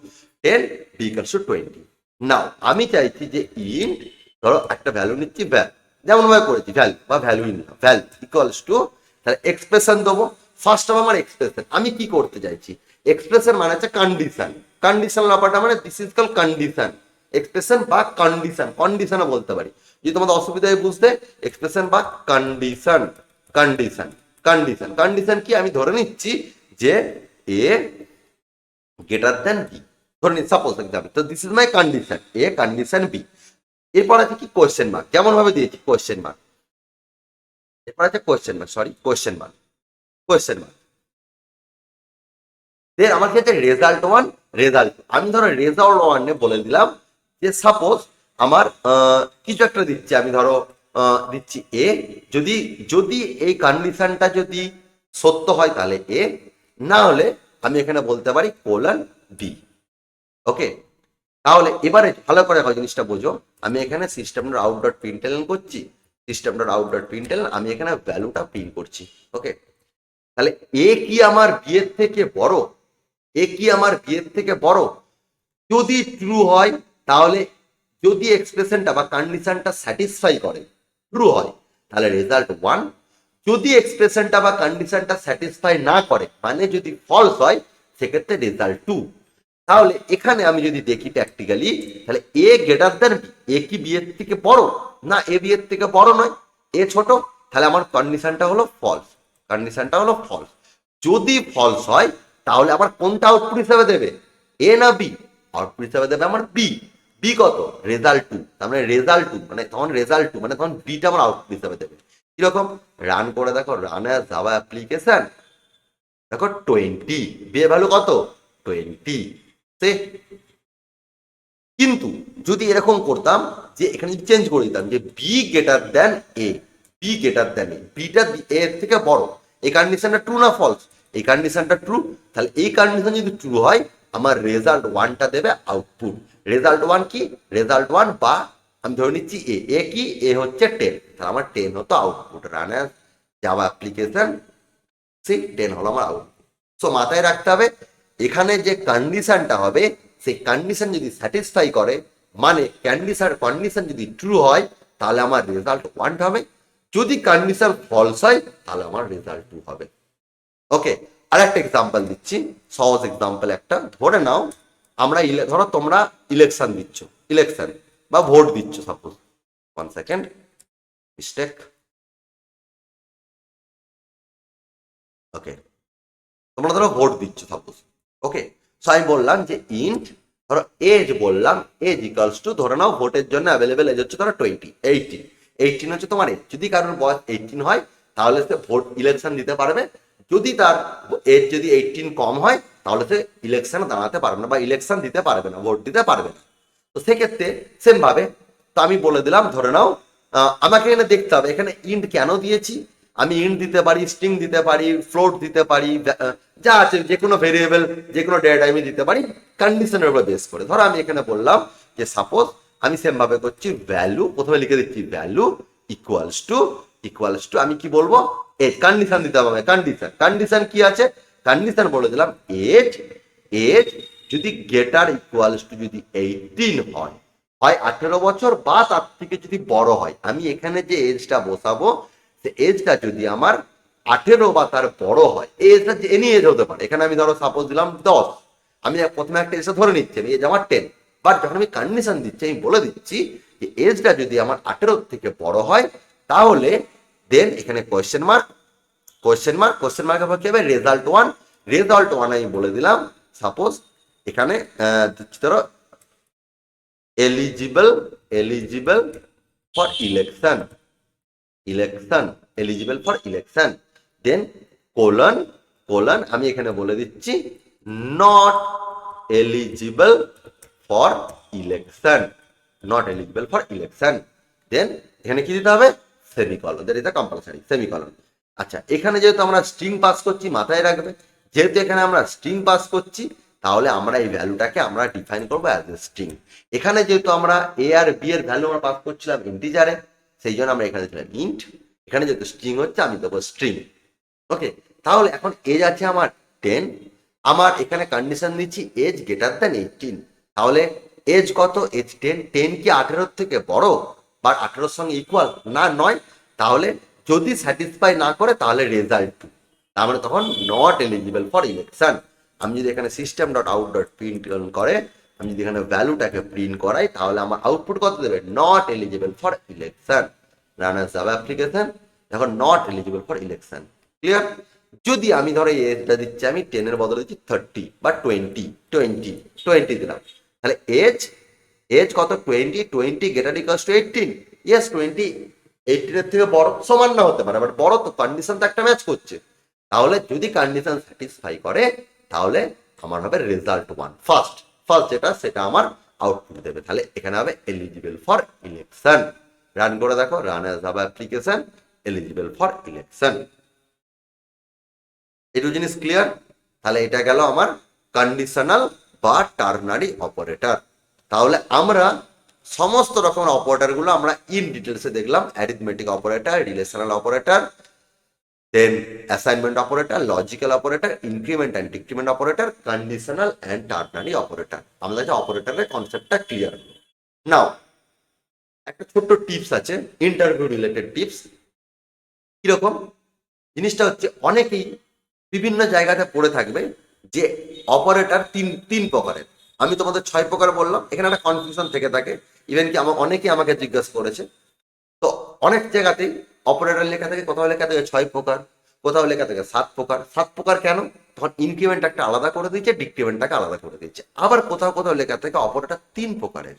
10 B equals to 20। Now আমি চাইছি যে ইন্ট, ধরো একটা ভ্যালু নিচ্ছি ভ্যাল, যেমন ভাবে করেছি ভ্যালু বা value in val equals to, তাহলে এক্সপ্রেশন দেবো। ফার্স্ট অফ আমার এক্সপ্রেশন, আমি কি করতে চাইছি, এক্সপ্রেশন মানে হচ্ছে কন্ডিশন, কন্ডিশনাল ব্যাপারটা মানে this is call condition, expression বা কন্ডিশন, কন্ডিশনও বলতে পারি যদি তোমাদের অসুবিধা হয় বুঝতে, এক্সপ্রেশন বা কন্ডিশন, কন্ডিশন, কন্ডিশন, কন্ডিশন কি, আমি ধরে নিচ্ছি যে এ গ্রেটার দেন বি, ধরে নিচ্ছি সাপোজ এক্সাম্পল, তো this is my condition A condition B. এরপর আছে কি কোয়েশ্চেন মার্ক, কেমন ভাবে দিয়েছি কোয়েশ্চেন মার্ক, এরপর আছে question mark, sorry question mark, question mark, then আমার কি আছে রেজাল্ট 1 রেজাল্ট। আমি ধরো রেজাল্ট 1 বলে দিলাম যে সাপোজ আমার কিছু একটা দিচ্ছি, আমি ধরো দিচ্ছি এ, যদি যদি এই কন্ডিশনটা যদি সত্য হয় তাহলে এ, না হলে আমি এখানে বলতে পারি কোলন বি। ওকে, তাহলে এবারে ভালো করে জিনিসটা বোঝো, আমি এখানে system dot out dot println করছি, system dot out dot println, আমি এখানে ভ্যালুটা প্রিন্ট করছি। ওকে, তাহলে এ কি আমার বি এর থেকে বড়, এ কি আমার বি এর থেকে বড়, যদি ট্রু হয় তাহলে, যদি এক্সপ্রেশনটা বা কন্ডিশনটা স্যাটিসফাই করে ট্রু হয় তাহলে রেজাল্ট 1, যদি এক্সপ্রেশনটা বা কন্ডিশনটা স্যাটিসফাই না করে মানে যদি ফলস হয় সেক্ষেত্রে রেজাল্ট 2। তাহলে এখানে আমি যদি দেখি প্র্যাকটিক্যালি, তাহলে এ গ্রেটার দেন বি, এ কি বি এর থেকে বড়, না এ বি এর থেকে বড় নয়, এ ছোট, তাহলে আমার কন্ডিশনটা হলো ফলস, কন্ডিশনটা হলো ফলস। যদি ফলস হয় তাহলে আমার কোনটা আউটপুট হিসাবে দেবে, এ না বি, আউটপুট হিসাবে দেবে আমার বি। বি কত, রেজাল্ট 2, তার মানে রেজাল্ট 2 মানে তখন রেজাল্ট 2 মানে তখন বিটা আমার আউটপুট হিসাবে দেবে। কিরকম, রান করে দেখো, রান অ্যাজ জাভা অ্যাপ্লিকেশন, দেখো 20, বি এর ভ্যালু কত 20। কিন্তু যদি এরকম করতাম যে এখানে চেঞ্জ করে দিতাম যে বি গ্রেটার দেন এ, বি গ্রেটার দেন এ, বিটা এ এর থেকে বড়, এই কন্ডিশনটা ট্রু না ফলস, এই কন্ডিশনটা ট্রু, তাহলে এই কন্ডিশন যদি ট্রু হয় আমার রেজাল্ট 1টা দেবে আউটপুট। রেজাল্ট 1 কি, রেজাল্ট 1 বা আমি ধরে নিচ্ছি এ, এ কি, এ হচ্ছে 10, তাহলে আমার 10 হতো output, run as Java application, সেই 10 হলো আমার আউটপুট। সো মাথায় রাখতে হবে এখানে যে কন্ডিশনটা হবে সেই কন্ডিশন যদি স্যাটিসফাই করে মানে কন্ডিশন যদি ট্রু হয় তাহলে আমার রেজাল্ট 1 হবে, যদি কন্ডিশন ফলস হয় তাহলে আমার রেজাল্ট 2 হবে। ওকে, আর একটা এক্সাম্পল দিচ্ছি, সহজ এক্সাম্পল একটা, ধরে নাও আমরা ধরো তোমরা ইলেকশন দিচ্ছ, ইলেকশন বা ভোট দিচ্ছ, সাপোজ 1 সেকেন্ড মিস্টেক। ওকে, তোমরা ধরো ভোট দিচ্ছ সাপোজ। ওকে, সো আমি বললাম যে ইন্ট, ধরো এজ বললাম, এজ ইকালস টু, ধরে নাও ভোটের জন্য অ্যাভেলেবেল এজ হচ্ছে ধরো 18, 18 হচ্ছে তোমার এজ, যদি কারোর বয়স 18 হয় তাহলে সে ভোট ইলেকশন দিতে পারবে, যদি তার এজ যদি 18 কম হয় তাহলে সে ইলেকশনে দাঁড়াতে পারবে না বা ইলেকশন দিতে পারবে না, ভোট দিতে পারবে না। তো সেক্ষেত্রে সেম ভাবে তো আমি বলে দিলাম, ধরে নাও আমাকে এখানে দেখতে হবে এখানে ইন্ট কেন দিয়েছি, আমি ইন্ট দিতে পারি, স্ট্রিং দিতে পারি, ফ্লোট দিতে পারি, যা আছে যে কোনো ভেরিয়েবল, যে কোনো ডেটা আমি দিতে পারি কন্ডিশনের উপর বেস করে। ধরো আমি এখানে বললাম যে সাপোজ আমি সেম ভাবে করছি ভ্যালু, প্রথমে লিখে দিচ্ছি ভ্যালু ইকুয়ালস টু আমি কি বলবো, এজ, কন্ডিশন দিতে হবে, কন্ডিশন, কন্ডিশন কি আছে কন্ডিশন বলে দিলাম এজ এজ যদি গ্রেটার ইকুয়ালস টু যদি 18 হয়, হয় 18 বছর বা তার থেকে যদি বড় হয়, আমি এখানে যে এজটা বসাবো সে এজটা যদি আমার 18 বা তার বড় হয়, এই এজটা যে এনি এজ হতে পারে, এখানে আমি ধরো সাপোজ দিলাম 10, আমি প্রথমে একটা এজটা ধরে নিচ্ছি আমি এজ আমার 10, বাট যখন আমি কন্ডিশন দিচ্ছি আমি বলে দিচ্ছি যে এজটা যদি আমার 18 থেকে বড় হয় তাহলে দেন এখানে কোয়েশ্চেন মার্ক কোয়েশ্চেন মার্কের পর কি হবে রেজাল্ট ওয়ান আমি বলে দিলাম সাপোজ এখানে ধরো eligible for election eligible for election, then colon আমি এখানে বলে দিচ্ছি not eligible for election, then এখানে কি দিতে হবে semicolon, that is the compulsory semicolon. আচ্ছা, এখানে যেহেতু আমরা স্ট্রিং পাস করছি, মাথায় রাখবে যেহেতু এখানে আমরা স্ট্রিং পাস করছি তাহলে আমরা এই ভ্যালুটাকে আমরা ডিফাইন করবো অ্যাজ এ স্ট্রিং। এখানে যেহেতু আমরা এ আর বি এর ভ্যালু আমরা পাস করছিলাম ইন্টিজারে, সেই জন্য আমরা এখানে দিলাম ইন্ট, এখানে যেহেতু স্ট্রিং হচ্ছে আমি দেবো স্ট্রিং। ওকে, তাহলে এখন এজ আছে আমার 10, আমার এখানে কন্ডিশন দিচ্ছি এজ গ্রেটার দ্যান 18, তাহলে এজ কত, এজ 10 কি 18 থেকে বড় বা 18 সঙ্গে ইকুয়াল না, নয়, তাহলে যদি স্যাটিসফাই না করে তাহলে রেজাল্ট 2, তার মানে তখন নট এলিজিবল ফর ইলেকশন। আমি যদি এখানে system dot out dot print করে আমি যদি এখানে ভ্যালুটাকে প্রিন্ট করাই তাহলে আমার আউটপুট কত দেবে, not eligible for election, run as Java application, এখন not eligible for election. Clear? যদি আমি ধরো এজটা দিচ্ছি আমি 10 এর বদলে দিচ্ছি 30 বা 20 দিলাম, তাহলে এজ কত, 20 গ্রেটার ইকুয়ালস টু 18, ইয়েস 20 18 এর থেকে বড় সমান না হতে পারে, বাট বড় তো, কন্ডিশন তো একটা ম্যাচ করছে, তাহলে যদি কন্ডিশন স্যাটিসফাই করে তাহলে আমার হবে রেজাল্ট 1, ফার্স্ট যেটা সেটা আমার আউটপুট দেবে, তাহলে এখানে হবে এলিজিবল ফর ইলেকশন। রান করে দেখো, run as Java application eligible for election. এই জিনিস ক্লিয়ার? তাহলে এটা গেল আমার কন্ডিশনাল বা টার্নারি অপারেটর। তাহলে আমরা সমস্ত রকমের অপারেটরগুলো আমরা ইন ডিটেলসে দেখলাম, arithmetic operator, relational operator, then assignment operator, logical operator, increment and decrement operator, conditional and ternary operator. আমাদের কাছে অপারেটরের কনসেপ্টটা ক্লিয়ার। নাও একটা ছোট্ট টিপস আছে, ইন্টারভিউ রিলেটেড টিপস। কিরকম জিনিসটা হচ্ছে, অনেকেই বিভিন্ন জায়গাতে পড়ে থাকবে যে অপারেটর তিন প্রকারের, আমি তোমাদের 6 প্রকার বললাম, এখানে একটা কনফিউশন থেকে থাকে, ইভেন কি অনেকেই আমাকে জিজ্ঞাসা করেছে। তো অনেক জায়গাতেই অপারেটর লেখা থাকে, কোথাও লেখা থাকে 6 প্রকার, কোথাও লেখা থাকে 7 প্রকার। 7 প্রকার কেন? তখন ইনক্রিমেন্ট একটা আলাদা করে দিচ্ছে, ডিক্রিমেন্টটাকে আলাদা করে দিচ্ছে। আবার কোথাও লেখা থাকে অপারেটর 3 প্রকারের,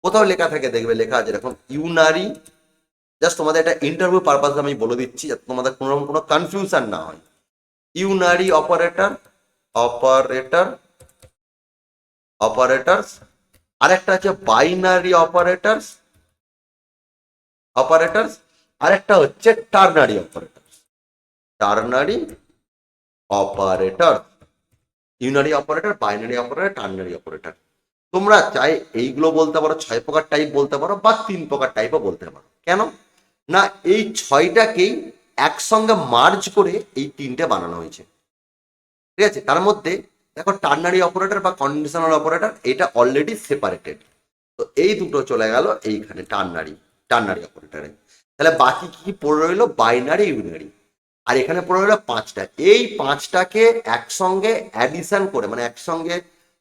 কোথাও লেখা থাকে দেখবে লেখা আছে এরকম ইউনারি, জাস্ট তোমাদের এটা ইন্টারভিউ পারপাস আমি বলে দিচ্ছি যাতে তোমাদের কোনো কনফিউশন না হয়। ইউনারি অপারেটরস, আরেকটা আছে বাইনারি অপারেটরস, আরেকটা হচ্ছে ternary operator, unary operator, binary operator, ternary operator. তোমরা চাই এইগুলো বলতে পারো 6 প্রকার টাইপ বলতে পারো বা 3 প্রকার টাইপও বলতে পারো। কেন না, এই 6টাকেই একসঙ্গে মার্জ করে এই 3টে বানানো হয়েছে, ঠিক আছে? তার মধ্যে দেখো টার্নারি অপারেটর বা কন্ডিশনাল অপারেটর এটা অলরেডি সেপারেটেড, তো এই দুটো চলে গেল এইখানে টার্নারি অপারেটরে। তাহলে বাকি কি পড়ে রইলো, বাইনারি, ইউনারি, আর এখানে পড়ে রইলো 5টা। এই 5টাকে একসঙ্গে অ্যাডিশন করে মানে একসঙ্গে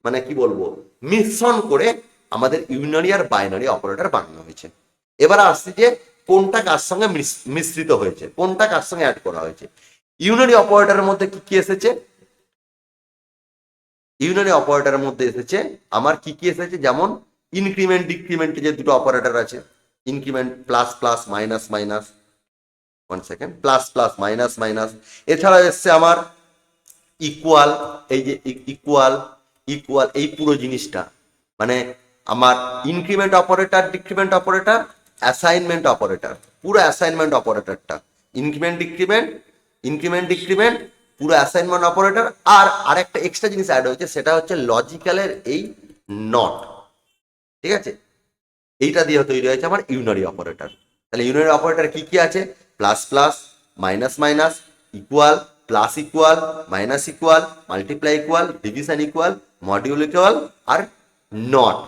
মানে কি বলবো মিশ্রণ করে আমাদের ইউনারি আর বাইনারি অপারেটর বানানো হয়েছে। এবার আসছে যে কোনটা কার সঙ্গে মিশ্রিত হয়েছে, কোনটা কার সঙ্গে অ্যাড করা হয়েছে। ইউনারি অপারেটরের মধ্যে কি এসেছে, আমার কি এসেছে, যেমন ইনক্রিমেন্ট ডিক্রিমেন্টে যে দুটো অপারেটর আছে, increment plus plus minus minus, plus plus minus minus. এছাড়া এসছে আমার ইকুয়াল, এই যে ইকুয়াল এই পুরো জিনিসটা, মানে আমার increment operator, decrement operator, assignment operator, পুরো অ্যাসাইনমেন্ট অপারেটরটা, ইনক্রিমেন্ট ডিক্রিমেন্ট পুরো অ্যাসাইনমেন্ট অপারেটর। আর আরেকটা এক্সট্রা জিনিস অ্যাড হয়েছে, সেটা হচ্ছে লজিক্যালের এই নট, ঠিক আছে? এইটা দিয়ে তৈরি হয়েছে আমার ইউনারি অপারেটর। তাহলে ইউনারি অপারেটর কি আছে, plus plus, minus minus, equal, plus equal, minus equal, multiply equal, division equal, module equal are not,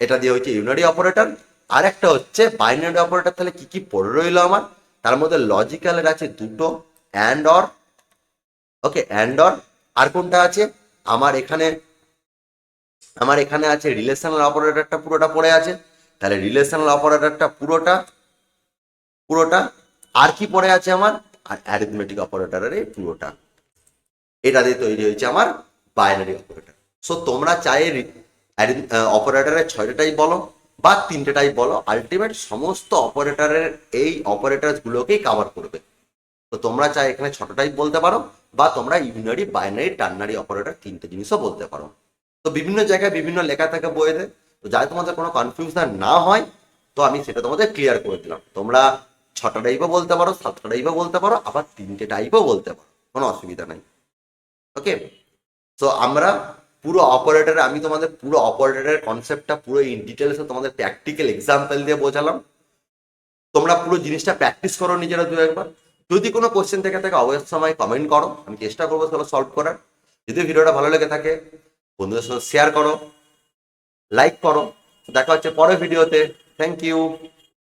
এটা দিয়ে হচ্ছে ইউনারি অপারেটর। আর একটা হচ্ছে বাইনারি অপারেটর। তাহলে কি কি পড়ে রইলো আমার? তার মধ্যে লজিক্যালের আছে দুটো, and or, okay, and or. আর কোনটা আছে আমার এখানে আছে রিলেশনাল অপারেটরটা পুরোটা পড়ে আছে। তাহলে রিলেশনাল অপারেটরটা পুরোটা আর কি পড়ে আছে আমার? আর অ্যারিথমেটিক অপারেটরের এই পুরোটা, এটা দিয়ে তৈরি হয়েছে আমার বাইনারি অপারেটর। সো তোমরা চাই অপারেটরের 6টা টাইপ বলো বা 3টে টাইপ বলো, আলটিমেট সমস্ত অপারেটরের এই অপারেটরস গুলোকেই কাভার করবে। তো তোমরা চাই এখানে 6টা টাইপ বলতে পারো, বা তোমরা ইউনারি, বাইনারি, টার্নারি অপারেটর 3টে জিনিসও বলতে পারো। তো বিভিন্ন জায়গায় বিভিন্ন লেখা থাকে বইয়েতে, তো যাতে তোমাদের কোনো কনফিউশন না হয়, তো আমি সেটা তোমাদের ক্লিয়ার করে দিলাম। তোমরা 6টা টাইপও বলতে পারো, 7টা টাইপও বলতে পারো, আবার 3টে টাইপও বলতে পারো, কোনো অসুবিধা নাই। ওকে, তো আমরা পুরো অপারেটরে, আমি তোমাদের পুরো অপারেটরের কনসেপ্টটা পুরো ইন ডিটেলসে তোমাদের প্র্যাকটিক্যাল এক্সাম্পল দিয়ে বোঝালাম। তোমরা পুরো জিনিসটা প্র্যাকটিস করো নিজেরা দু একবার। যদি কোনো কোশ্চেন থেকে থাকে অবশ্যই সময় কমেন্ট করো, আমি চেষ্টা করবো সেগুলো সলভ করার। যদি ভিডিওটা ভালো লেগে থাকে বন্ধুদের সঙ্গে শেয়ার করো, লাইক করো। দেখা হচ্ছে পরের ভিডিওতে। Thank you.